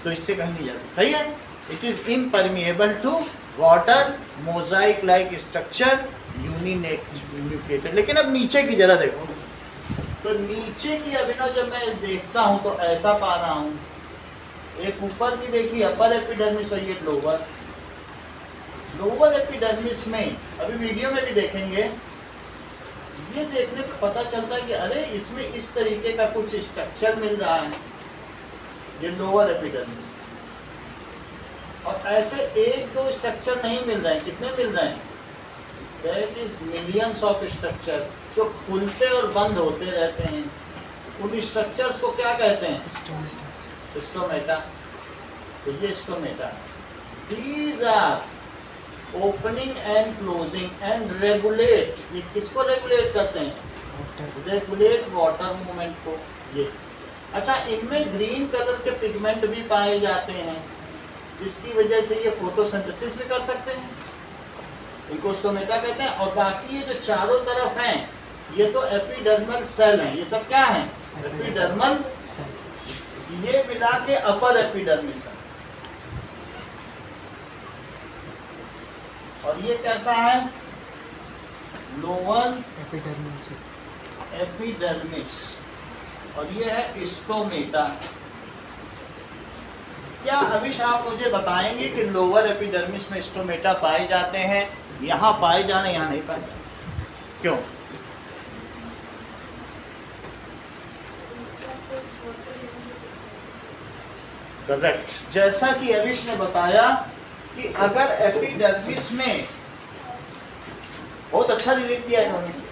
तो इससे कहीं नहीं जा सकता। सही है। It is impermeable to water, mosaic like structure, uninucleated. लेकिन अब नीचे की जरा देखो, तो नीचे की अभिनव जब मैं देखता हूँ तो ऐसा पा रहा हूँ, एक ऊपर की देखिए अपर एपिडर्मिस और ये लोअर। लोअर एपिडर्मिस में अभी वीडियो में भी देखेंगे, ये देखने को पता चलता है कि अरे इसमें इस तरीके का कुछ स्ट्रक्चर मिल रहा है, ये लोअर एपिडर्मिस। और ऐसे एक दो स्ट्रक्चर नहीं मिल रहे हैं, कितने मिल रहे हैं? That is millions of structure, जो खुलते और बंद होते रहते हैं। उन स्ट्रक्चर्स को क्या कहते हैं? स्टोमेटा। तो ये stomata, these are opening and closing and regulate. ये किसको रेगुलेट करते हैं? रेगुलेट वाटर मूवमेंट को। ये अच्छा, इनमें ग्रीन कलर के पिगमेंट भी पाए जाते हैं, जिसकी वजह से ये फोटोसिंथेसिस भी कर सकते हैं, इनको स्टोमेटा कहते हैं। और बाकी ये जो चारों तरफ हैं, ये तो एपिडर्मल सेल हैं। ये सब क्या हैं? एपिडर्मल। ये मिला के अपर एपिडर्मिस है। और ये कैसा है? Lower epidermis. और ये है स्टोमेटा। क्या अविश आप मुझे बताएंगे कि लोअर एपिडर्मिस में स्टोमेटा पाए जाते हैं, यहाँ पाए जाने, यहाँ नहीं पाए जाते, क्यों? करेक्ट। जैसा कि अविश ने बताया कि अगर एपिडर्मिस में, बहुत अच्छा रिलेट किया इन्होंने,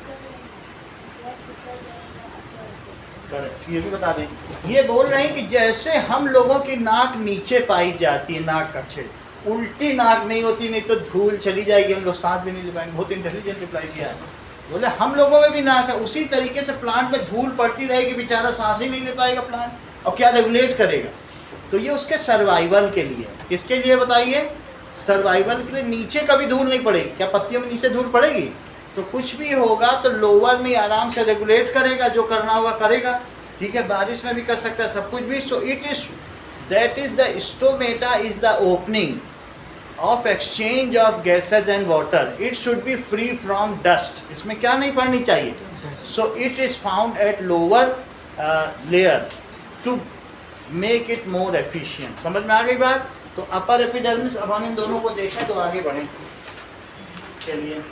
करेक्ट, ये भी बता दें। ये बोल रहे हैं कि जैसे हम लोगों की नाक नीचे पाई जाती है, नाक का छेद, उल्टी नाक नहीं होती, नहीं तो धूल चली जाएगी, हम लोग सांस भी नहीं ले पाएंगे। बहुत इंटेलिजेंट रिप्लाई किया है, बोले हम लोगों में भी नाक है, उसी तरीके से प्लांट में धूल पड़ती रहेगी, बेचारा सांस ही नहीं ले पाएगा प्लांट, और क्या रेगुलेट करेगा? तो ये उसके सर्वाइवल के लिए। किसके लिए बताइए? सर्वाइवल के लिए। नीचे कभी धूल नहीं पड़ेगी, क्या पत्तियों में नीचे धूल पड़ेगी? तो कुछ भी होगा तो लोअर में आराम से रेगुलेट करेगा, जो करना होगा करेगा, ठीक है, बारिश में भी कर सकता है, सब कुछ भी। So it is, that is the stomata is the opening of exchange of gases and water, it should be free from dust, इसमें क्या नहीं पड़नी चाहिए। So it is found at lower layer to make it more efficient. समझ में आ गई बात? तो अपर एपिडर्मिस, अब हम इन दोनों को देखें तो आगे बढ़ें। चलिए।